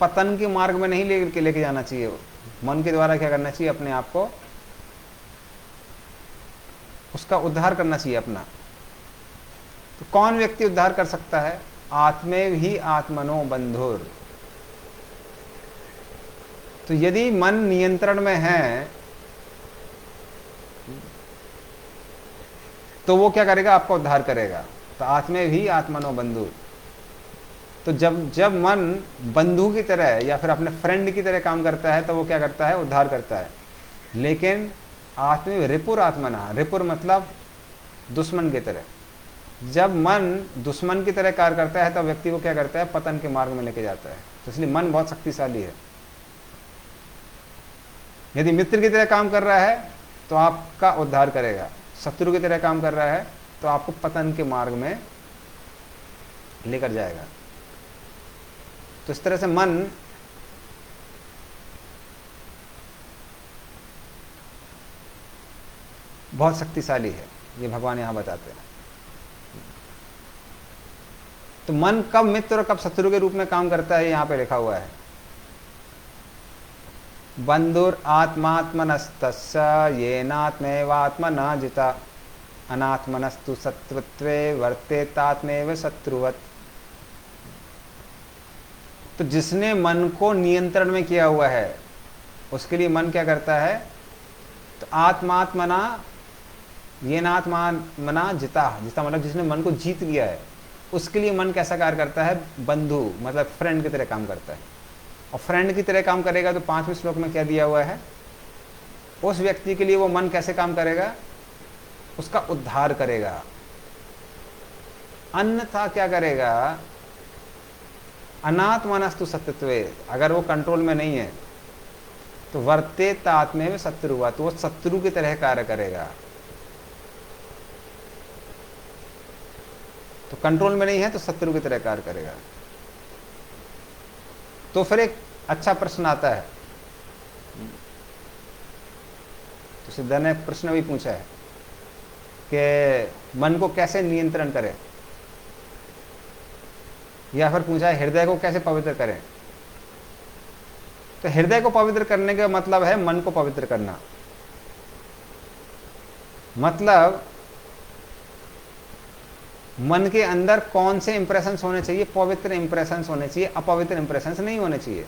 पतन के मार्ग में नहीं लेके जाना चाहिए। मन के द्वारा क्या करना चाहिए? अपने आप को उसका उद्धार करना चाहिए अपना। तो कौन व्यक्ति उद्धार कर सकता है? आत्मे ही आत्मनो बंधुर। तो यदि मन नियंत्रण में है तो वो क्या करेगा? आपका उद्धार करेगा। तो आत्मे ही आत्मनो बंधु। तो जब मन बंधु की तरह या फिर अपने फ्रेंड की तरह काम करता है तो वो क्या करता है? उद्धार करता है। लेकिन आत्मे रिपुर आत्मना, रिपुर मतलब दुश्मन की तरह। जब मन दुश्मन की तरह कार्य करता है तो व्यक्ति को क्या करता है? पतन के मार्ग में लेके जाता है। तो इसलिए मन बहुत शक्तिशाली है। यदि मित्र की तरह काम कर रहा है तो आपका उद्धार करेगा, शत्रु की तरह काम कर रहा है तो आपको पतन के मार्ग में लेकर जाएगा। तो इस तरह से मन बहुत शक्तिशाली है, ये भगवान यहां बताते हैं। तो मन कब मित्र और कब शत्रु के रूप में काम करता है यहां पे लिखा हुआ है। बंधुर आत्मात्मनस्तस्य येनात्मेवात्मना जिता, अनात्मनस्तु शत्रुत्वे वर्तेतात्मेव शत्रुवत्। तो जिसने मन को नियंत्रण में किया हुआ है उसके लिए मन क्या करता है? तो आत्मात्मना येनात्मना जिता, जिता मतलब जिसने मन को जीत लिया है उसके लिए मन कैसा कार्य करता है? बंधु मतलब फ्रेंड की तरह काम करता है। और फ्रेंड की तरह काम करेगा तो 5वें श्लोक में क्या दिया हुआ है? उस व्यक्ति के लिए वो मन कैसे काम करेगा? उसका उद्धार करेगा। अन्यथा क्या करेगा? अनात्मनस्तु सत्यत्वे, अगर वो कंट्रोल में नहीं है तो वर्तेत आत्मे में शत्रु हुआ, तो वो शत्रु की तरह कार्य करेगा। तो कंट्रोल में नहीं है तो शत्रु की तरह कार्य करेगा। तो फिर एक अच्छा प्रश्न आता है। तो सिद्धा ने प्रश्न भी पूछा है कि मन को कैसे नियंत्रण करें, या फिर पूछा है हृदय को कैसे पवित्र करें। तो हृदय को पवित्र करने का मतलब है मन को पवित्र करना। मतलब मन के अंदर कौन से इंप्रेशंस होने चाहिए? पवित्र इंप्रेशंस होने चाहिए, अपवित्र इंप्रेशंस नहीं होने चाहिए।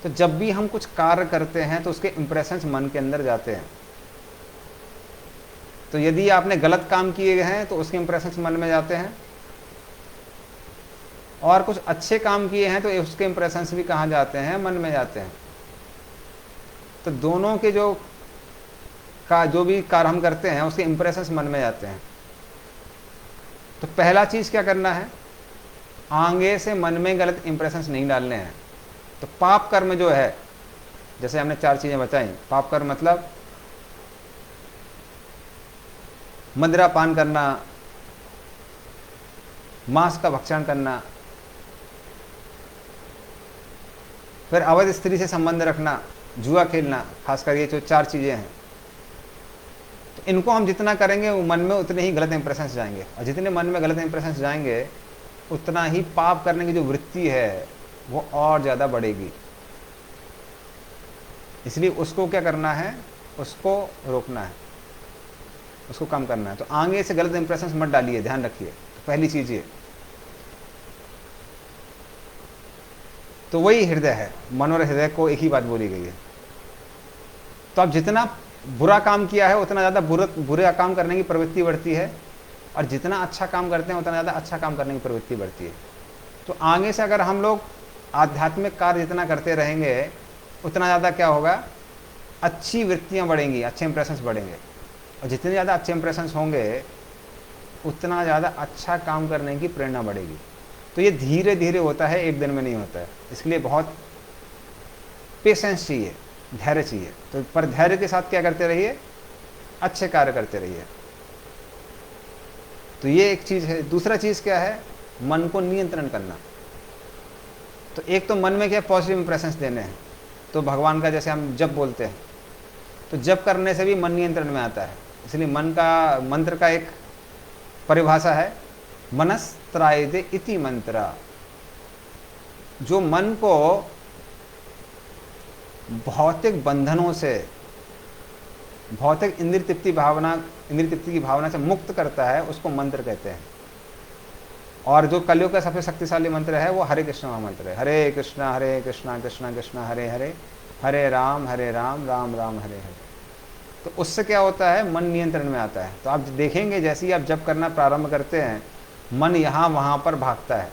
तो जब भी हम कुछ कार्य करते हैं तो उसके इंप्रेशंस मन के अंदर जाते हैं। तो यदि आपने गलत काम किए हैं तो उसके इंप्रेशंस मन में जाते हैं, और कुछ अच्छे काम किए हैं तो उसके इंप्रेशंस भी कहाँ जाते हैं? मन में जाते हैं। तो दोनों के जो भी कार्य हम करते हैं उसके इंप्रेशंस मन में जाते हैं। तो पहला चीज क्या करना है? आगे से मन में गलत इंप्रेशंस नहीं डालने हैं। तो पाप कर्म जो है, जैसे हमने 4 चीजें बताई। पाप कर्म मतलब मदिरा पान करना, मांस का भक्षण करना, फिर अवैध स्त्री से संबंध रखना, जुआ खेलना, खासकर ये जो 4 चीजें हैं। तो इनको हम जितना करेंगे वो मन में उतने ही गलत इंप्रेशंस जाएंगे, और जितने मन में गलत इंप्रेशंस जाएंगे उतना ही पाप करने की जो वृत्ति है वो और ज्यादा बढ़ेगी। इसलिए उसको क्या करना है? उसको रोकना है, उसको कम करना है। तो आगे से गलत इंप्रेशंस मत डालिए, ध्यान रखिए। तो पहली चीज ये। तो वही हृदय है, मन और हृदय को एक ही बात बोली गई है। तो आप जितना बुरा काम किया है उतना ज्यादा बुरा काम करने की प्रवृत्ति बढ़ती है, और जितना अच्छा काम करते हैं उतना ज्यादा अच्छा काम करने की प्रवृत्ति बढ़ती है। तो आगे से अगर हम लोग आध्यात्मिक कार्य जितना करते रहेंगे उतना ज्यादा क्या होगा? अच्छी वृत्तियां बढ़ेंगी, अच्छे इंप्रेशंस बढ़ेंगे, और जितने ज्यादा अच्छे इंप्रेशंस होंगे उतना ज्यादा अच्छा काम करने की प्रेरणा बढ़ेगी। तो ये धीरे धीरे होता है, एक दिन में नहीं होता है। इसलिए बहुत पेशेंस चाहिए, धैर्य चाहिए। तो पर धैर्य के साथ क्या करते रहिए, अच्छे कार्य करते रहिए। तो ये एक चीज है। दूसरा चीज क्या है, मन को नियंत्रण करना। तो एक तो मन में क्या पॉजिटिव इंप्रेशंस देने हैं। तो भगवान का जैसे हम जप बोलते हैं, तो जप करने से भी मन नियंत्रण में आता है। इसलिए मन का मंत्र का एक परिभाषा है, मनस्त्रायदे इति मंत्र। जो मन को भौतिक बंधनों से, भौतिक इंद्रिय तृप्ति की भावना से मुक्त करता है, उसको मंत्र कहते हैं। और जो कलयुग का सबसे शक्तिशाली मंत्र है वो हरे कृष्ण महामंत्र है। हरे कृष्णा कृष्णा कृष्णा हरे हरे, हरे राम राम राम हरे हरे। तो उससे क्या होता है, मन नियंत्रण में आता है। तो आप देखेंगे जैसे ही आप जप करना प्रारंभ करते हैं, मन यहाँ वहाँ पर भागता है।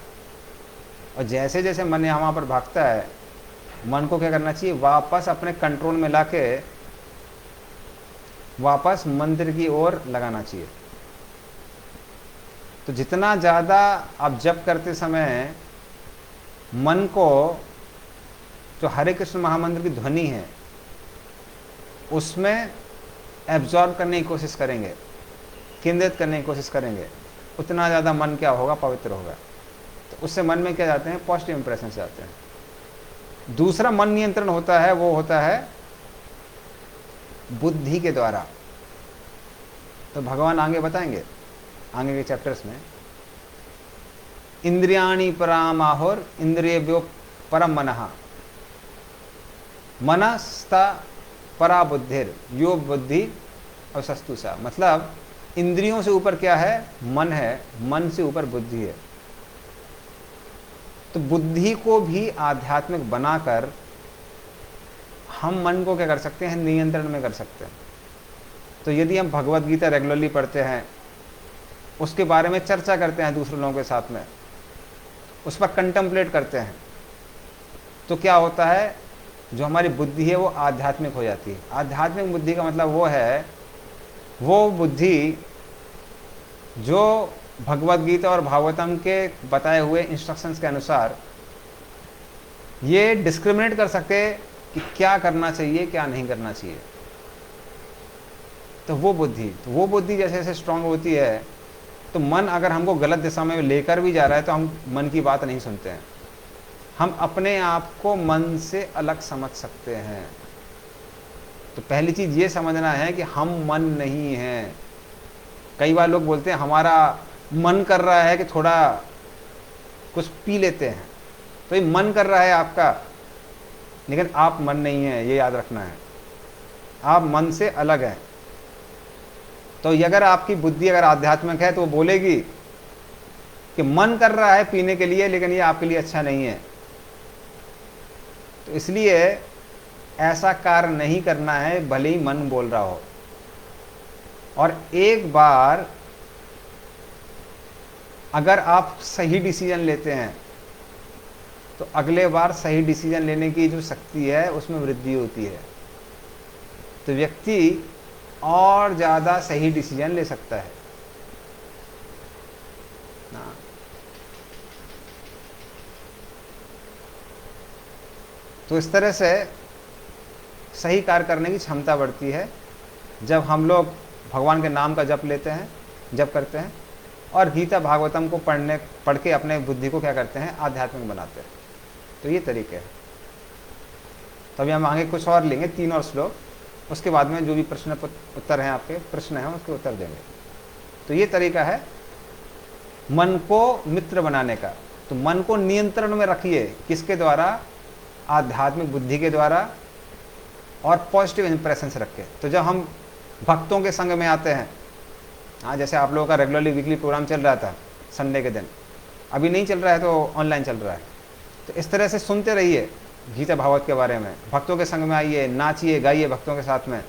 और जैसे जैसे मन यहाँ वहाँ पर भागता है, मन को क्या करना चाहिए, वापस अपने कंट्रोल में लाके वापस मंत्र की ओर लगाना चाहिए। तो जितना ज़्यादा आप जप करते समय मन को जो हरे कृष्ण महामंत्र की ध्वनि है उसमें एब्जॉर्ब करने की कोशिश करेंगे, केंद्रित करने की कोशिश करेंगे, उतना ज़्यादा मन क्या होगा, पवित्र होगा। तो उससे मन में क्या जाते हैं, पॉजिटिव इंप्रेशन से आते हैं। दूसरा मन नियंत्रण होता है, वो होता है बुद्धि के द्वारा। तो भगवान आगे बताएंगे, आगे के चैप्टर्स में, इंद्रियाणि परामाहुर इंद्रियेभ्यो परम मनः, मनस्ता परा बुद्धिर यो बुद्धि अवसस्तु सा। मतलब इंद्रियों से ऊपर क्या है, मन है, मन से ऊपर बुद्धि है। तो बुद्धि को भी आध्यात्मिक बनाकर हम मन को क्या कर सकते हैं, नियंत्रण में कर सकते हैं। तो यदि हम भगवत गीता रेगुलरली पढ़ते हैं, उसके बारे में चर्चा करते हैं दूसरे लोगों के साथ में, उस पर कंटेम्पलेट करते हैं, तो क्या होता है, जो हमारी बुद्धि है वो आध्यात्मिक हो जाती है। आध्यात्मिक बुद्धि का मतलब वो है, वो बुद्धि जो भगवत गीता और भागवतम के बताए हुए इंस्ट्रक्शंस के अनुसार ये डिस्क्रिमिनेट कर सके कि क्या करना चाहिए क्या नहीं करना चाहिए। तो वो बुद्धि जैसे जैसे स्ट्रांग होती है, तो मन अगर हमको गलत दिशा में लेकर भी जा रहा है तो हम मन की बात नहीं सुनते हैं। हम अपने आप को मन से अलग समझ सकते हैं। तो पहली चीज ये समझना है कि हम मन नहीं हैं। कई बार लोग बोलते हैं हमारा मन कर रहा है कि थोड़ा कुछ पी लेते हैं, तो ये मन कर रहा है आपका, लेकिन आप मन नहीं है, ये याद रखना है। आप मन से अलग हैं। तो अगर आपकी बुद्धि अगर आध्यात्मिक है तो वो बोलेगी कि मन कर रहा है पीने के लिए, लेकिन ये आपके लिए अच्छा नहीं है, तो इसलिए ऐसा कार्य नहीं करना है, भले ही मन बोल रहा हो। और एक बार अगर आप सही डिसीजन लेते हैं तो अगले बार सही डिसीजन लेने की जो शक्ति है उसमें वृद्धि होती है। तो व्यक्ति और ज़्यादा सही डिसीजन ले सकता है ना। तो इस तरह से सही कार्य करने की क्षमता बढ़ती है जब हम लोग भगवान के नाम का जप लेते हैं, जप करते हैं, और गीता भागवतम को पढ़ के अपने बुद्धि को क्या करते हैं, आध्यात्मिक बनाते हैं। तो ये तरीके हैं। तो अभी हम आगे कुछ और लेंगे, 3 और श्लोक, उसके बाद में जो भी प्रश्न उत्तर हैं, आपके प्रश्न हैं उसके उत्तर देंगे। तो ये तरीका है मन को मित्र बनाने का। तो मन को नियंत्रण में रखिए, किसके द्वारा, आध्यात्मिक बुद्धि के द्वारा, और पॉजिटिव इंप्रेशन से रख के। तो जब हम भक्तों के संग में आते हैं, हाँ, जैसे आप लोगों का रेगुलरली वीकली प्रोग्राम चल रहा था संडे के दिन, अभी नहीं चल रहा है तो ऑनलाइन चल रहा है, तो इस तरह से सुनते रहिए गीता भागवत के बारे में, भक्तों के संग में आइए, नाचिए गाइए भक्तों के साथ में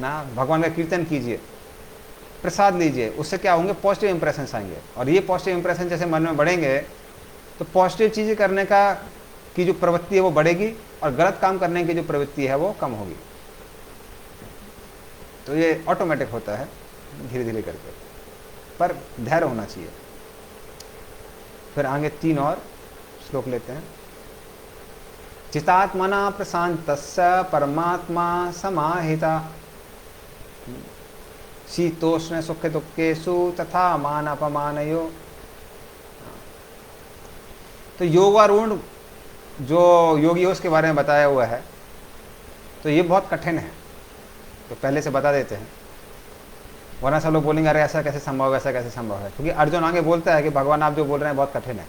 ना, भगवान का कीर्तन कीजिए, प्रसाद लीजिए। उससे क्या होंगे, पॉजिटिव इंप्रेशंस आएंगे। और ये पॉजिटिव इंप्रेशन जैसे मन में बढ़ेंगे तो पॉजिटिव चीज़ें करने की जो प्रवृत्ति है वो बढ़ेगी, और गलत काम करने की जो प्रवृत्ति है वो कम होगी। तो ये ऑटोमेटिक होता है धीरे धीरे करके, पर धैर्य होना चाहिए। फिर आगे 3 और श्लोक लेते हैं। चितात्मना प्रशांतस्य परमात्मा समाहिता शीतोष्ण सुख दुखेषु तथा मान अपमानयो। तो योगारूढ़ जो योगी है उसके बारे में बताया हुआ है, तो ये बहुत कठिन है, तो पहले से बता देते हैं, वरना सब लोग बोलेंगे अरे ऐसा कैसे संभव है, ऐसा कैसे संभव है, क्योंकि अर्जुन आगे बोलता है कि भगवान आप जो बोल रहे हैं बहुत कठिन है।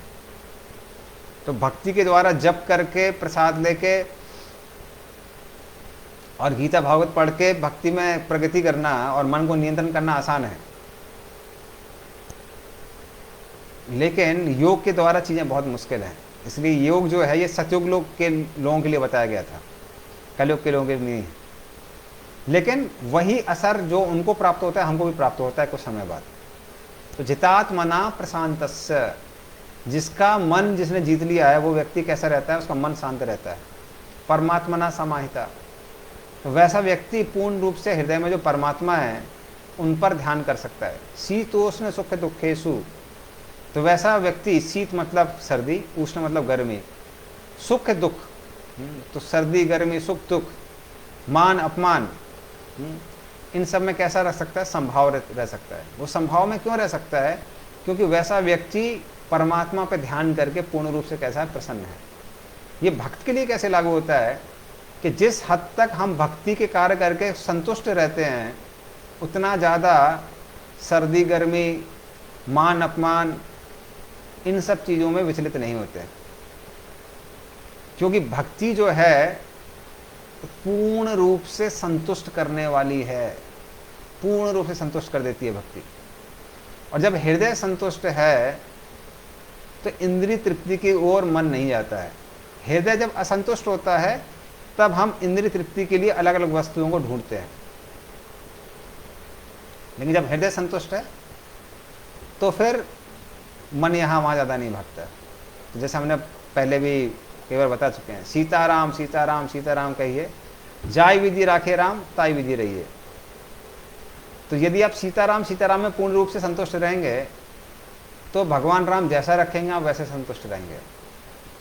तो भक्ति के द्वारा जप करके प्रसाद लेके और गीता भागवत पढ़ के भक्ति में प्रगति करना और मन को नियंत्रण करना आसान है, लेकिन योग के द्वारा चीज़ें बहुत मुश्किल हैं। इसलिए योग जो है ये सतयुग लोग के लोगों के लिए बताया गया था, कलयुग के लोगों के लिए नहीं है। लेकिन वही असर जो उनको प्राप्त होता है हमको भी प्राप्त होता है कुछ समय बाद। तो जितात्मना प्रशांतस्य, जिसका मन जिसने जीत लिया है वो व्यक्ति कैसा रहता है, उसका मन शांत रहता है। परमात्मना समाहिता, तो वैसा व्यक्ति पूर्ण रूप से हृदय में जो परमात्मा है उन पर ध्यान कर सकता है। शीतोष्ण सुख दुखेषु, तो वैसा व्यक्ति, शीत मतलब सर्दी, उष्ण मतलब गर्मी, सुख दुख, तो सर्दी गर्मी सुख दुख मान अपमान, इन सब में कैसा रह सकता है, संभाव रह सकता है। वो संभाव में क्यों रह सकता है, क्योंकि वैसा व्यक्ति परमात्मा पर ध्यान करके पूर्ण रूप से कैसा है, प्रसन्न है। ये भक्त के लिए कैसे लागू होता है कि जिस हद तक हम भक्ति के कार्य करके संतुष्ट रहते हैं उतना ज़्यादा सर्दी गर्मी मान अपमान इन सब चीज़ों में विचलित नहीं होते, क्योंकि भक्ति जो है पूर्ण रूप से संतुष्ट करने वाली है, पूर्ण रूप से संतुष्ट कर देती है भक्ति। और जब हृदय संतुष्ट है तो इंद्रिय तृप्ति की ओर मन नहीं जाता है। हृदय जब असंतुष्ट होता है तब हम इंद्रिय तृप्ति के लिए अलग अलग वस्तुओं को ढूंढते हैं, लेकिन जब हृदय संतुष्ट है तो फिर मन यहाँ वहाँ ज़्यादा नहीं भागता। तो जैसे हमने पहले भी कई बार बता चुके हैं, सीताराम सीताराम सीताराम कहिए, जाय विधि राखे राम ताई विधि रहिए। तो यदि आप सीताराम सीताराम में पूर्ण रूप से संतुष्ट रहेंगे तो भगवान राम जैसा रखेंगे आप वैसे संतुष्ट रहेंगे।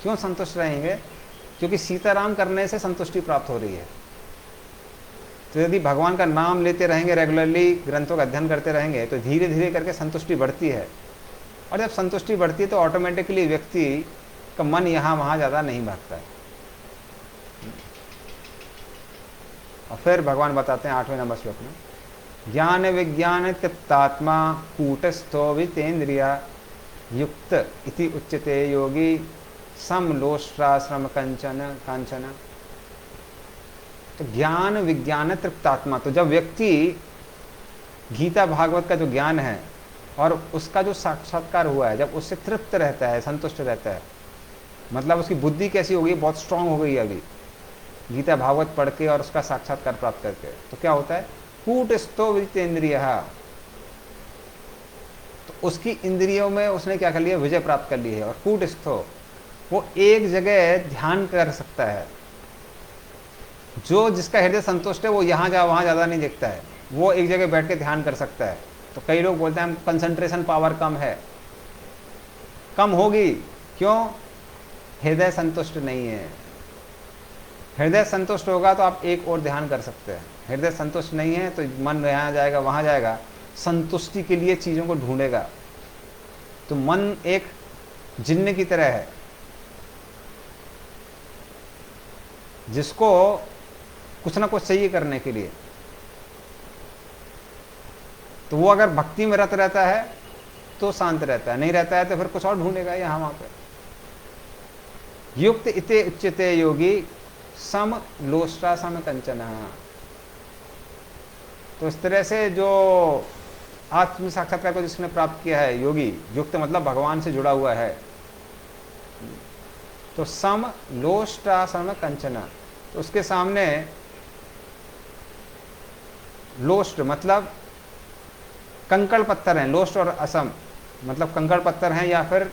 क्यों संतुष्ट रहेंगे, क्योंकि सीताराम करने से संतुष्टि प्राप्त हो रही है। तो यदि भगवान का नाम लेते रहेंगे, रेगुलरली ग्रंथों का अध्ययन करते रहेंगे, तो धीरे धीरे करके संतुष्टि बढ़ती है। और जब संतुष्टि बढ़ती है तो ऑटोमेटिकली व्यक्ति का मन यहाँ वहाँ ज़्यादा नहीं भागता है। और फिर भगवान बताते हैं 8वें नंबर श्लोक में, ज्ञान विज्ञान तृप्तात्मा कूटस्थो वितेन्द्रिया युक्त इति उच्यते योगी समलोष्टाश्रम कंचन कांचन। तो ज्ञान विज्ञान तृप्तात्मा, तो जब व्यक्ति गीता भागवत का जो ज्ञान है और उसका जो साक्षात्कार हुआ है, जब उससे तृप्त रहता है, संतुष्ट रहता है, मतलब उसकी बुद्धि कैसी हो गई, बहुत स्ट्रांग हो गई है अभी गीता भागवत पढ़ के और उसका साक्षात्कार प्राप्त करके, तो क्या होता है, कूटस्थो विजितेन्द्रिय, तो उसकी इंद्रियों में उसने क्या कर लिया, विजय प्राप्त कर ली है। और कूटस्थो, वो एक जगह ध्यान कर सकता है। जो जिसका हृदय संतुष्ट है वो यहाँ जा वहाँ ज़्यादा नहीं देखता है, वो एक जगह बैठ के ध्यान कर सकता है। तो कई लोग बोलते हैं कंसंट्रेशन पावर कम है, कम होगी, क्यों, हृदय संतुष्ट नहीं है। हृदय संतुष्ट होगा तो आप एक और ध्यान कर सकते हैं। हृदय संतुष्ट नहीं है तो मन यहाँ जाएगा वहाँ जाएगा, संतुष्टि के लिए चीज़ों को ढूंढेगा। तो मन एक जिन्न की तरह है जिसको कुछ ना कुछ चाहिए करने के लिए। तो वो अगर भक्ति में रत रहता है तो शांत रहता है, नहीं रहता है तो फिर कुछ और ढूंढेगा यहाँ वहाँ पे। युक्त इते उच्यते योगी सम लोष्टा सम कंचना। तो इस तरह से जो आत्म साक्षात्कार को जिसने प्राप्त किया है योगी, युक्त मतलब भगवान से जुड़ा हुआ है, तो सम लोष्टा सम कंचना, तो उसके सामने लोष्ट मतलब कंकड़ पत्थर हैं, लोष्ट और असम मतलब कंकड़ पत्थर हैं, या फिर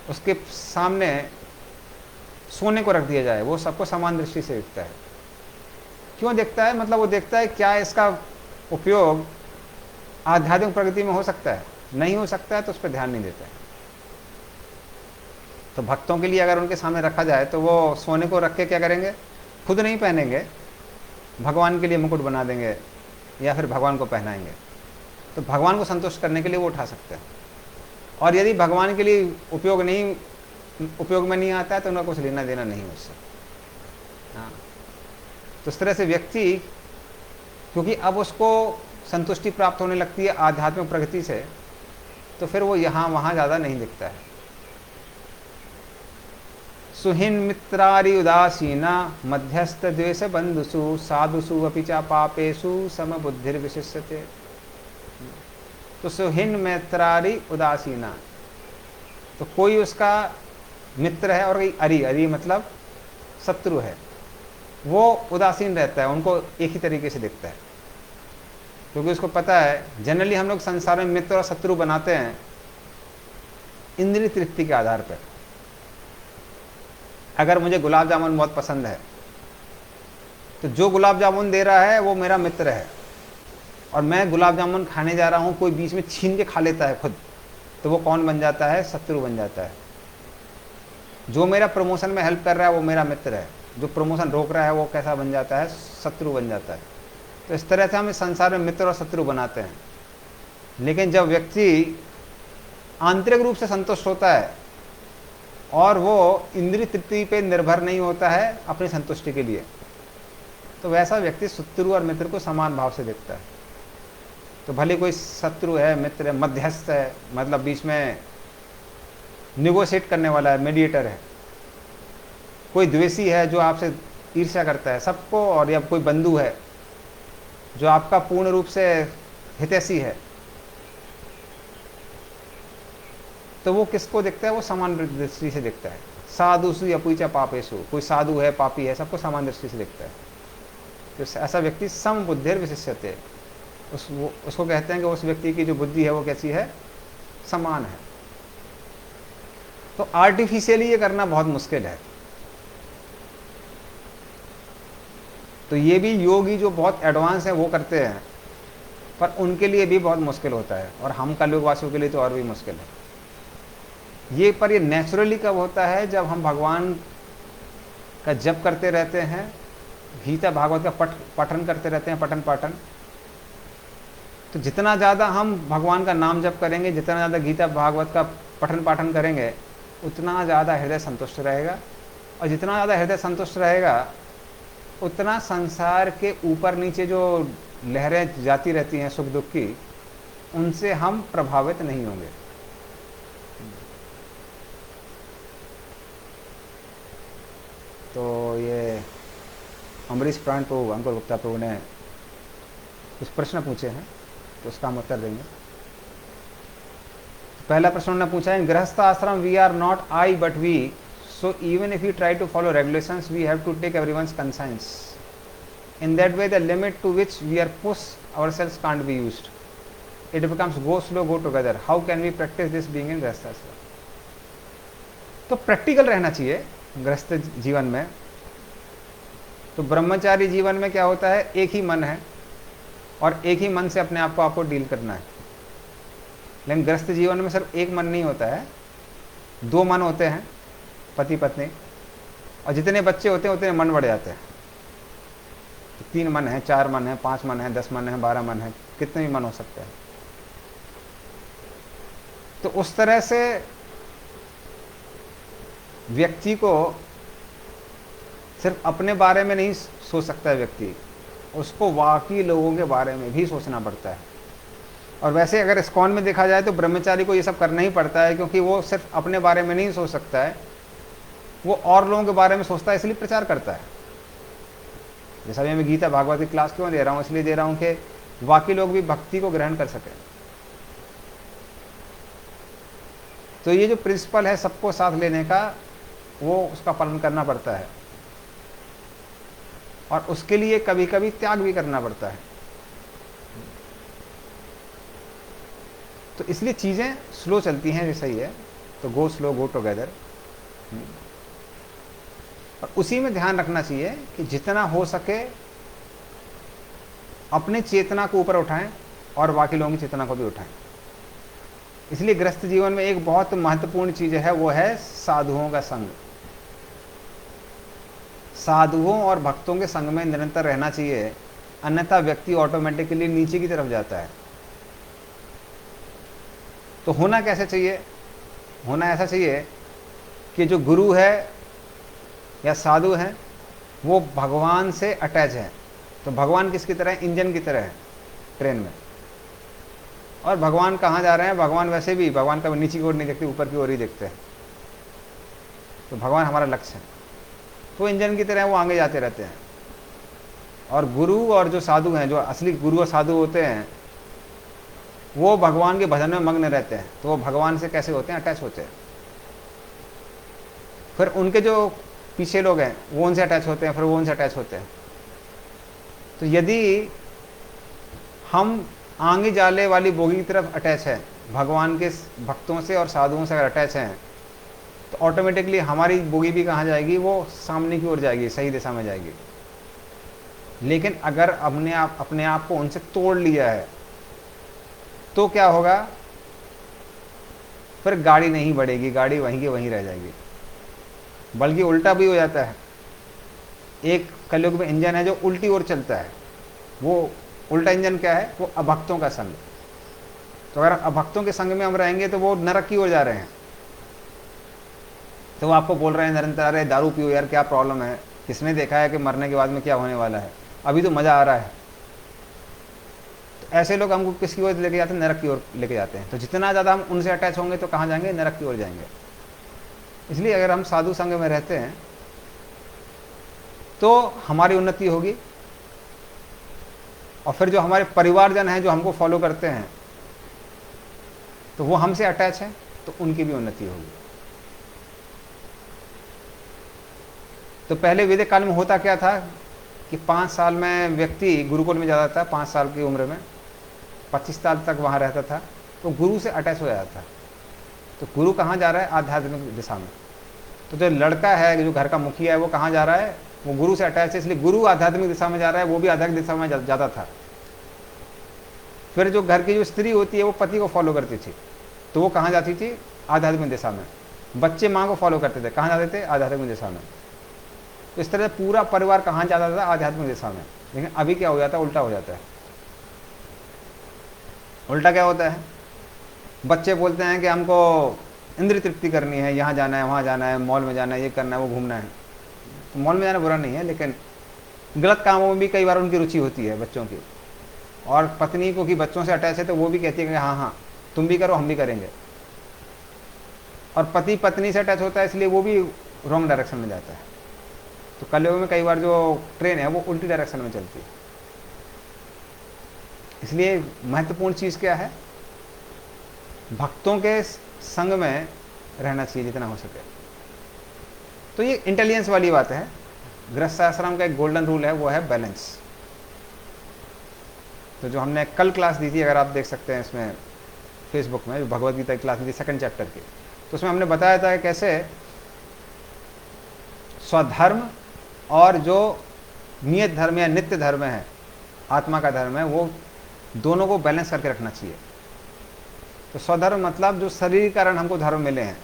उसके सामने सोने को रख दिया जाए, वो सबको समान दृष्टि से दिखता है। क्यों देखता है, मतलब वो देखता है क्या इसका उपयोग आध्यात्मिक प्रगति में हो सकता है, नहीं हो सकता है तो उस पर ध्यान नहीं देता है। तो भक्तों के लिए अगर उनके सामने रखा जाए तो वो सोने को रख के क्या करेंगे, खुद नहीं पहनेंगे, भगवान के लिए मुकुट बना देंगे या फिर भगवान को पहनाएंगे। तो भगवान को संतुष्ट करने के लिए वो उठा सकते हैं। और यदि भगवान के लिए उपयोग में नहीं आता है तो उनका कुछ लेना देना नहीं उससे। हाँ, तो इस तरह से व्यक्ति, क्योंकि अब उसको संतुष्टि प्राप्त होने लगती है आध्यात्मिक प्रगति से, तो फिर वो यहाँ वहाँ ज़्यादा नहीं दिखता है। सुहिन मित्रारि उदासीना मध्यस्थ द्वेष बंधुषु साधुषु अपि च पापेषु समबुद्धिर्विशिष्यते। तो सुहिन मित्रारि उदासीना, तो कोई उसका मित्र है और अरि मतलब शत्रु है, वो उदासीन रहता है, उनको एक ही तरीके से दिखता है। क्योंकि उसको पता है जनरली हम लोग संसार में मित्र और शत्रु बनाते हैं इंद्रिय तृप्ति के आधार पर। अगर मुझे गुलाब जामुन बहुत पसंद है तो जो गुलाब जामुन दे रहा है वो मेरा मित्र है, और मैं गुलाब जामुन खाने जा रहा हूँ, कोई बीच में छीन के खा लेता है खुद, तो वो कौन बन जाता है, शत्रु बन जाता है। जो मेरा प्रमोशन में हेल्प कर रहा है वो मेरा मित्र है, जो प्रमोशन रोक रहा है वो कैसा बन जाता है, शत्रु बन जाता है। तो इस तरह से हम इस संसार में मित्र और शत्रु बनाते हैं। लेकिन जब व्यक्ति आंतरिक रूप से संतुष्ट होता है और वो इंद्रिय तृप्ति पे निर्भर नहीं होता है अपनी संतुष्टि के लिए, तो वैसा व्यक्ति शत्रु और मित्र को समान भाव से देखता है। तो भले कोई शत्रु है, मित्र है, मध्यस्थ है, मतलब बीच में निगोशिएट करने वाला है, मीडिएटर है, कोई द्वेषी है जो आपसे ईर्ष्या करता है सबको, और या कोई बंधु है जो आपका पूर्ण रूप से हितैषी है, तो वो किसको देखता है, वो समान दृष्टि से देखता है। साधुषु अपि च पापेषु, कोई साधु है, पापी है, सबको समान दृष्टि से देखता है। तो ऐसा व्यक्ति सम बुद्धिर्विशिष्यते, उसको कहते हैं कि उस व्यक्ति की जो बुद्धि है वो कैसी है, समान है। तो आर्टिफिशियली ये करना बहुत मुश्किल है। तो ये भी योगी जो बहुत एडवांस है वो करते हैं, पर उनके लिए भी बहुत मुश्किल होता है, और हम कलयुगवासियों के लिए तो और भी मुश्किल है ये। पर ये नेचुरली कब होता है, जब हम भगवान का जप करते रहते हैं, गीता भागवत का पठन करते रहते हैं, पठन पाठन। तो जितना ज़्यादा हम भगवान का नाम जप करेंगे, जितना ज़्यादा गीता भागवत का पठन पाठन करेंगे, उतना ज़्यादा हृदय संतुष्ट रहेगा, और जितना ज़्यादा हृदय संतुष्ट रहेगा उतना संसार के ऊपर नीचे जो लहरें जाती रहती हैं सुख दुख की, उनसे हम प्रभावित नहीं होंगे। तो ये अमरीश प्राण प्रभु, अंकुर गुप्ता प्रभु ने कुछ प्रश्न पूछे हैं, तो उसका हम उत्तर देंगे। पहला प्रश्न उन्होंने पूछा है, गृहस्थ आश्रम we are not I but we, so even if we try to follow regulations we have to take everyone's conscience. In that way the limit to which we are pushed ourselves can't be used. It becomes go slow go together. How can we practice this being in गृहस्थ आश्रम? तो practical रहना चाहिए गृहस्थ जीवन में। तो ब्रह्मचारी जीवन में क्या होता है, एक ही मन है और एक ही मन से अपने आप को आपको डील करना है। लेकिन गृहस्थ जीवन में सिर्फ एक मन नहीं होता है, दो मन होते हैं, पति पत्नी, और जितने बच्चे होते हैं उतने मन बढ़ जाते हैं। तो 3 मन है, 4 मन है, 5 मन है, 10 मन है, 12 मन है, कितने भी मन हो सकते हैं। तो उस तरह से व्यक्ति को सिर्फ अपने बारे में नहीं सोच सकता है व्यक्ति, उसको बाकी लोगों के बारे में भी सोचना पड़ता है। और वैसे अगर इस्कॉन में देखा जाए तो ब्रह्मचारी को ये सब करना ही पड़ता है, क्योंकि वो सिर्फ अपने बारे में नहीं सोच सकता है, वो और लोगों के बारे में सोचता है, इसलिए प्रचार करता है। जैसा भी मैं गीता भागवत की क्लास क्यों दे रहा हूँ, इसलिए दे रहा हूँ कि बाकी लोग भी भक्ति को ग्रहण कर सकें। तो ये जो प्रिंसिपल है सबको साथ लेने का, वो उसका पालन करना पड़ता है, और उसके लिए कभी कभी त्याग भी करना पड़ता है। तो इसलिए चीज़ें स्लो चलती हैं, ये सही है। तो गो स्लो गो टुगेदर। और उसी में ध्यान रखना चाहिए कि जितना हो सके अपने चेतना को ऊपर उठाएं और बाकी लोगों की चेतना को भी उठाएं। इसलिए गृहस्थ जीवन में एक बहुत महत्वपूर्ण चीज है, वो है साधुओं का संग। साधुओं और भक्तों के संग में निरंतर रहना चाहिए, अन्यथा व्यक्ति ऑटोमेटिकली नीचे की तरफ जाता है। तो होना कैसे चाहिए? होना ऐसा चाहिए कि जो गुरु है या साधु है वो भगवान से अटैच है। तो भगवान किसकी तरह है? इंजन की तरह है ट्रेन में। और भगवान कहाँ जा रहे हैं? भगवान वैसे भी, भगवान कभी नीचे की ओर नहीं देखते, ऊपर की ओर ही देखते हैं। तो भगवान हमारा लक्ष्य है, तो इंजन की तरह वो आगे जाते रहते हैं। और गुरु और जो साधु हैं, जो असली गुरु और साधु होते हैं, वो भगवान के भजन में मग्न रहते हैं। तो वो भगवान से कैसे होते हैं? अटैच होते हैं। फिर उनके जो पीछे लोग हैं वो उनसे अटैच होते हैं, फिर वो उनसे अटैच होते हैं। तो यदि हम आगे जाने वाली बोगी की तरफ अटैच है, भगवान के भक्तों से और साधुओं से अगर अटैच हैं, तो ऑटोमेटिकली हमारी बोगी भी कहाँ जाएगी? वो सामने की ओर जाएगी, सही दिशा में जाएगी। लेकिन अगर अपने आप को उनसे तोड़ लिया है तो क्या होगा? फिर गाड़ी नहीं बढ़ेगी, गाड़ी वहीं की वहीं रह जाएगी। बल्कि उल्टा भी हो जाता है। एक कलयुग में इंजन है जो उल्टी ओर चलता है। वो उल्टा इंजन क्या है? वो अभक्तों का संग। तो अगर अभक्तों के संग में हम रहेंगे तो वो नरक की ओर जा रहे हैं। तो वो आपको बोल रहे हैं निरंतर, अरे दारू पियो यार, क्या प्रॉब्लम है? किसने देखा है कि मरने के बाद में क्या होने वाला है? अभी तो मजा आ रहा है। तो ऐसे लोग हमको किसकी ओर लेके जाते हैं? नरक की ओर लेके जाते हैं। तो जितना ज़्यादा हम उनसे अटैच होंगे तो कहाँ जाएंगे? नरक की ओर जाएंगे। इसलिए अगर हम साधु संग में रहते हैं तो हमारी उन्नति होगी, और फिर जो हमारे परिवारजन हैं जो हमको फॉलो करते हैं, तो वो हमसे अटैच हैं, तो उनकी भी उन्नति होगी। तो पहले वैदिक काल में होता क्या था कि 5 साल में व्यक्ति गुरुकुल में जाता था, 5 साल की उम्र में 25 साल तक वहाँ रहता था, तो गुरु से अटैच हो जाता था। तो गुरु कहाँ जा रहा है? आध्यात्मिक दिशा में। तो जो लड़का है, जो घर का मुखिया है, वो कहाँ जा रहा है? वो गुरु से अटैच है, इसलिए गुरु आध्यात्मिक दिशा में जा रहा है, वो भी आध्यात्मिक दिशा में जाता था। फिर जो घर की जो स्त्री होती है वो पति को फॉलो करती थी, तो वो कहाँ जाती थी? आध्यात्मिक दिशा में। बच्चे माँ को फॉलो करते थे, कहाँ जाते थे? आध्यात्मिक दिशा में। तो इस तरह से पूरा परिवार कहाँ जाता था? आध्यात्मिक दिशा में। लेकिन अभी क्या हो जाता है? उल्टा हो जाता है। उल्टा क्या होता है? बच्चे बोलते हैं कि हमको इंद्रिय तृप्ति करनी है, यहाँ जाना है, वहाँ जाना है, मॉल में जाना है, ये करना है, वो घूमना है। तो मॉल में जाना बुरा नहीं है, लेकिन गलत कामों में भी कई बार उनकी रुचि होती है बच्चों की। और पत्नी को कि बच्चों से अटैच है तो वो भी कहती है कि हाँ हाँ तुम भी करो, हम भी करेंगे। और पति पत्नी से अटैच होता है, इसलिए वो भी रॉन्ग डायरेक्शन में जाता है। तो कलयुग में कई बार जो ट्रेन है वो उल्टी डायरेक्शन में चलती है। इसलिए महत्वपूर्ण चीज़ क्या है? भक्तों के संग में रहना चाहिए जितना हो सके। तो ये इंटेलिजेंस वाली बात है। गृहस्थ आश्रम का एक गोल्डन रूल है, वो है बैलेंस। तो जो हमने कल क्लास दी थी, अगर आप देख सकते हैं इसमें फेसबुक में, जो भगवद गीता की क्लास दी थी 2nd चैप्टर की, तो उसमें हमने बताया था कि कैसे स्वधर्म और जो नियत धर्म या नित्य धर्म है, आत्मा का धर्म है, वो दोनों को बैलेंस करके रखना चाहिए। तो स्वधर्म मतलब जो शरीर के कारण हमको धर्म मिले हैं,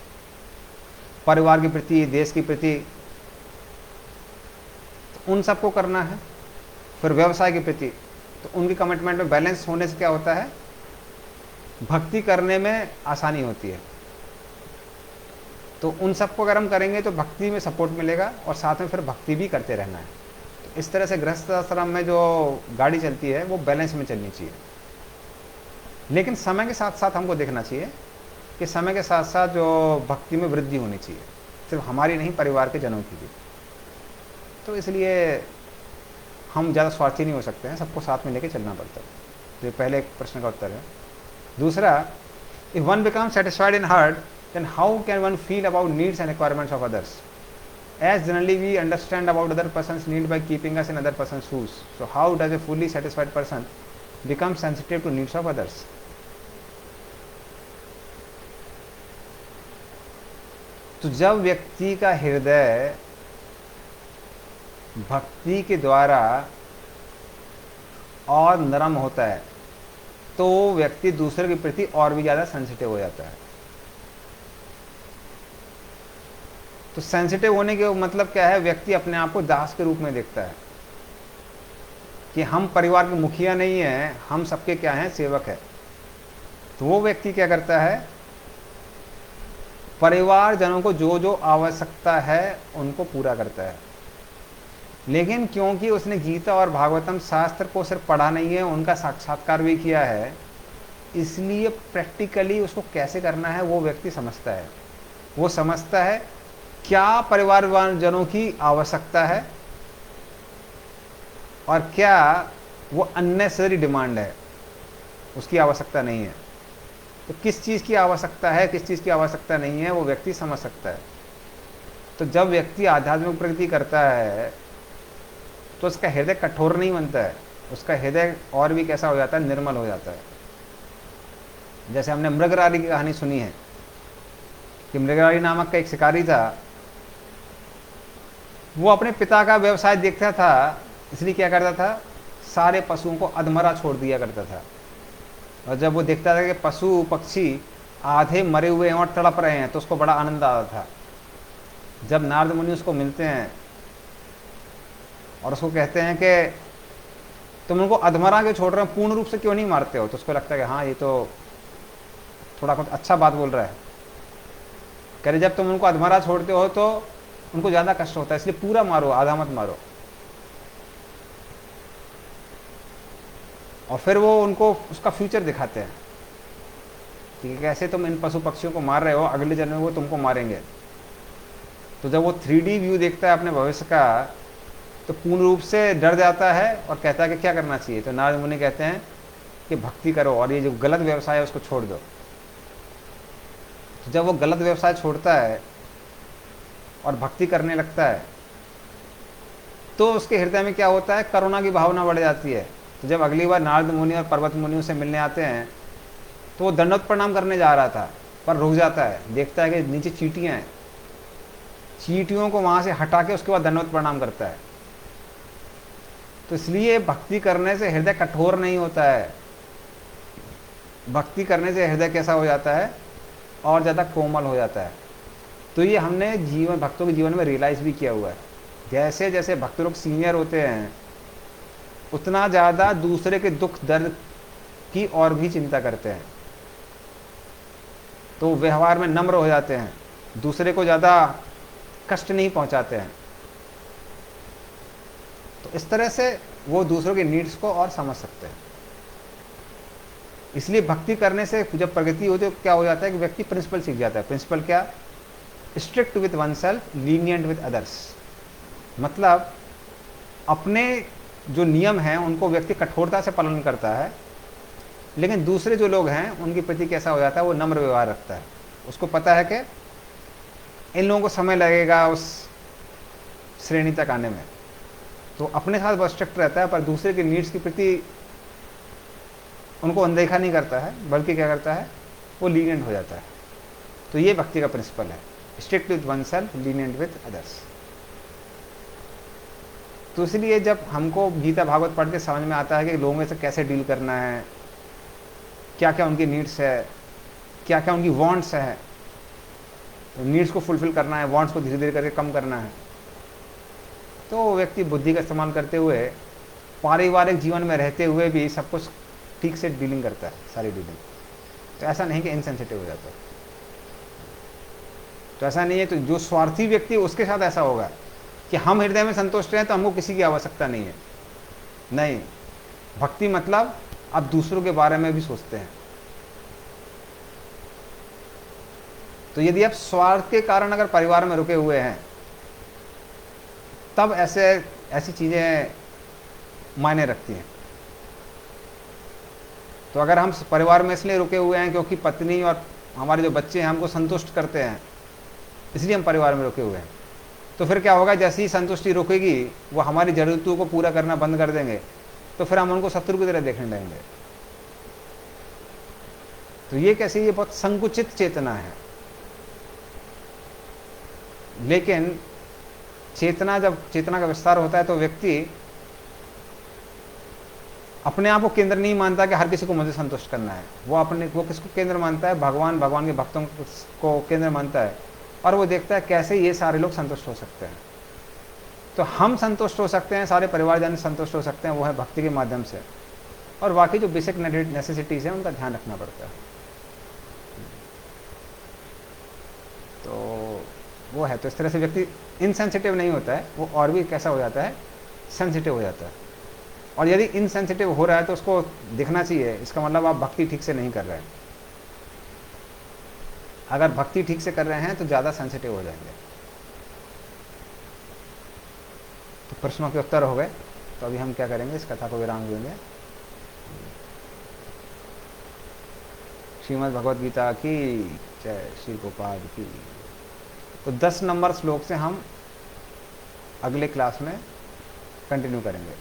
परिवार के प्रति, देश के प्रति, तो उन सबको करना है। फिर व्यवसाय के प्रति, तो उनकी कमिटमेंट में बैलेंस होने से क्या होता है? भक्ति करने में आसानी होती है। तो उन सबको अगर हम करेंगे तो भक्ति में सपोर्ट मिलेगा, और साथ में फिर भक्ति भी करते रहना है। तो इस तरह से गृहस्थ आश्रम में जो गाड़ी चलती है वो बैलेंस में चलनी चाहिए। लेकिन समय के साथ साथ हमको देखना चाहिए कि समय के साथ साथ जो भक्ति में वृद्धि होनी चाहिए, सिर्फ हमारी नहीं, परिवार के जनों की भी। तो इसलिए हम ज़्यादा स्वार्थी नहीं हो सकते हैं, सबको साथ में लेके चलना पड़ता है। तो ये पहले एक प्रश्न का उत्तर है। दूसरा, if one become satisfied in heart, then how can one feel about needs and requirements of others? As generally we understand about other person's need by keeping us in other person's shoes. So how does a fully satisfied person become sensitive to needs of others? तो जब व्यक्ति का हृदय भक्ति के द्वारा और नरम होता है, तो वो व्यक्ति दूसरे के प्रति और भी ज़्यादा सेंसिटिव हो जाता है। तो सेंसिटिव होने के मतलब क्या है, व्यक्ति अपने आप को दास के रूप में देखता है कि हम परिवार के मुखिया नहीं हैं, हम सबके क्या हैं, सेवक है। तो वो व्यक्ति क्या करता है, परिवारजनों को जो जो आवश्यकता है उनको पूरा करता है। लेकिन क्योंकि उसने गीता और भागवतम शास्त्र को सिर्फ पढ़ा नहीं है, उनका साक्षात्कार भी किया है, इसलिए प्रैक्टिकली उसको कैसे करना है वो व्यक्ति समझता है। वो समझता है क्या परिवारजनों की आवश्यकता है और क्या वो अननेसेसरी डिमांड है, उसकी आवश्यकता नहीं है। तो किस चीज़ की आवश्यकता है, किस चीज़ की आवश्यकता नहीं है, वो व्यक्ति समझ सकता है। तो जब व्यक्ति आध्यात्मिक प्रगति करता है तो उसका हृदय कठोर नहीं बनता है, उसका हृदय और भी कैसा हो जाता है, निर्मल हो जाता है। जैसे हमने मृगरारी की कहानी सुनी है कि मृगरारी नामक का एक शिकारी था, वो अपने पिता का व्यवसाय देखता था, इसलिए क्या करता था, सारे पशुओं को अधमरा छोड़ दिया करता था। और जब वो देखता था कि पशु पक्षी आधे मरे हुए हैं और तड़प रहे हैं तो उसको बड़ा आनंद आता था। जब नारद मुनि उसको मिलते हैं और उसको कहते हैं कि तुम उनको अधमरा क्यों छोड़ रहे हो, पूर्ण रूप से क्यों नहीं मारते हो, तो उसको लगता है कि हाँ ये तो थोड़ा कुछ अच्छा बात बोल रहा है। कह रहे जब तुम उनको अधमरा छोड़ते हो तो उनको ज़्यादा कष्ट होता है, इसलिए पूरा मारो, आधा मत मारो। और फिर वो उनको उसका फ्यूचर दिखाते हैं कि कैसे तुम इन पशु पक्षियों को मार रहे हो, अगले जन्म में वो तुमको मारेंगे। तो जब वो 3D व्यू देखता है अपने भविष्य का तो पूर्ण रूप से डर जाता है और कहता है कि क्या करना चाहिए। तो नारद मुनि कहते हैं कि भक्ति करो और ये जो गलत व्यवसाय है उसको छोड़ दो। तो जब वो गलत व्यवसाय छोड़ता है और भक्ति करने लगता है तो उसके हृदय में क्या होता है, करुणा की भावना बढ़ जाती है। तो जब अगली बार नारद मुनि और पर्वत मुनियों से मिलने आते हैं तो वो दंडवत प्रणाम करने जा रहा था पर रुक जाता है, देखता है कि नीचे चींटियां हैं, चींटियों को वहां से हटा के उसके बाद दंडवत प्रणाम करता है। तो इसलिए भक्ति करने से हृदय कठोर नहीं होता है, भक्ति करने से हृदय कैसा हो जाता है, और ज़्यादा कोमल हो जाता है। तो ये हमने भक्तों के जीवन में रियलाइज़ भी किया हुआ है। जैसे जैसे भक्त लोग सीनियर होते हैं उतना ज़्यादा दूसरे के दुख दर्द की और भी चिंता करते हैं, तो व्यवहार में नम्र हो जाते हैं, दूसरे को ज़्यादा कष्ट नहीं पहुंचाते हैं। तो इस तरह से वो दूसरों के नीड्स को और समझ सकते हैं। इसलिए भक्ति करने से जब प्रगति होती है तो क्या हो जाता है कि व्यक्ति प्रिंसिपल सीख जाता है। प्रिंसिपल क्या, strict with one self, lenient with others. मतलब अपने जो नियम हैं उनको व्यक्ति कठोरता से पालन करता है, लेकिन दूसरे जो लोग हैं उनके प्रति कैसा हो जाता है, वो नम्र व्यवहार रखता है। उसको पता है कि इन लोगों को समय लगेगा उस श्रेणी तक आने में, तो अपने साथ बहुत स्ट्रिक्ट रहता है पर दूसरे के नीड्स के प्रति उनको अनदेखा नहीं करता है, बल्कि क्या करता है, वो लीनियंट हो जाता है। तो ये भक्ति का प्रिंसिपल है, strict with one self, lenient with others. तो इसलिए जब हमको गीता भागवत पढ़ के समझ में आता है कि लोगों से कैसे डील करना है, क्या क्या उनकी नीड्स है, क्या क्या उनकी वांट्स है, तो नीड्स को फुलफिल करना है, वांट्स को धीरे धीरे करके कम करना है, तो व्यक्ति बुद्धि का इस्तेमाल करते हुए पारिवारिक जीवन में रहते हुए भी सब कुछ ठीक से डीलिंग करता है, सारी डीलिंग। तो ऐसा नहीं कि इनसेंसिटिव हो जाता है, तो ऐसा नहीं है। तो जो स्वार्थी व्यक्ति उसके साथ ऐसा होगा कि हम हृदय में संतुष्ट हैं तो हमको किसी की आवश्यकता नहीं है। नहीं, भक्ति मतलब आप दूसरों के बारे में भी सोचते हैं। तो यदि आप स्वार्थ के कारण अगर परिवार में रुके हुए हैं तब ऐसी चीजें मायने रखती हैं। तो अगर हम परिवार में इसलिए रुके हुए हैं क्योंकि पत्नी और हमारे जो बच्चे हैं हमको संतुष्ट करते हैं, इसलिए हम परिवार में रुके हुए हैं, तो फिर क्या होगा, जैसी ही संतुष्टि रुकेगी वो हमारी जरूरतों को पूरा करना बंद कर देंगे, तो फिर हम उनको शत्रु की तरह देखने लगेंगे। तो ये कैसी, ये बहुत संकुचित चेतना है। लेकिन जब चेतना का विस्तार होता है तो व्यक्ति अपने आप को केंद्र नहीं मानता कि हर किसी को मुझे संतुष्ट करना है। वो किसको केंद्र मानता है? भगवान के भक्तों को केंद्र मानता है, और वो देखता है कैसे ये सारे लोग संतुष्ट हो सकते हैं। तो हम संतुष्ट हो सकते हैं, सारे परिवारजन संतुष्ट हो सकते हैं, वो है भक्ति के माध्यम से। और बाकी जो बेसिक नेसेसिटीज हैं उनका ध्यान रखना पड़ता है। तो वो है, तो इस तरह से व्यक्ति इनसेंसिटिव नहीं होता है, वो और भी कैसा हो जाता है? सेंसिटिव हो जाता है। और यदि इनसेंसिटिव हो रहा है तो उसको दिखना चाहिए, इसका मतलब आप भक्ति ठीक से नहीं कर रहे हैं। अगर भक्ति ठीक से कर रहे हैं तो ज़्यादा सेंसिटिव हो जाएंगे। तो प्रश्नों के उत्तर हो गए। तो अभी हम क्या करेंगे? इस कथा को विराम देंगे। श्रीमद् भगवद गीता की जय, श्री गोपाल की। तो 10 नंबर श्लोक से हम अगले क्लास में कंटिन्यू करेंगे।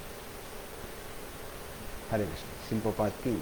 हरे कृष्ण। श्री गोपाल की।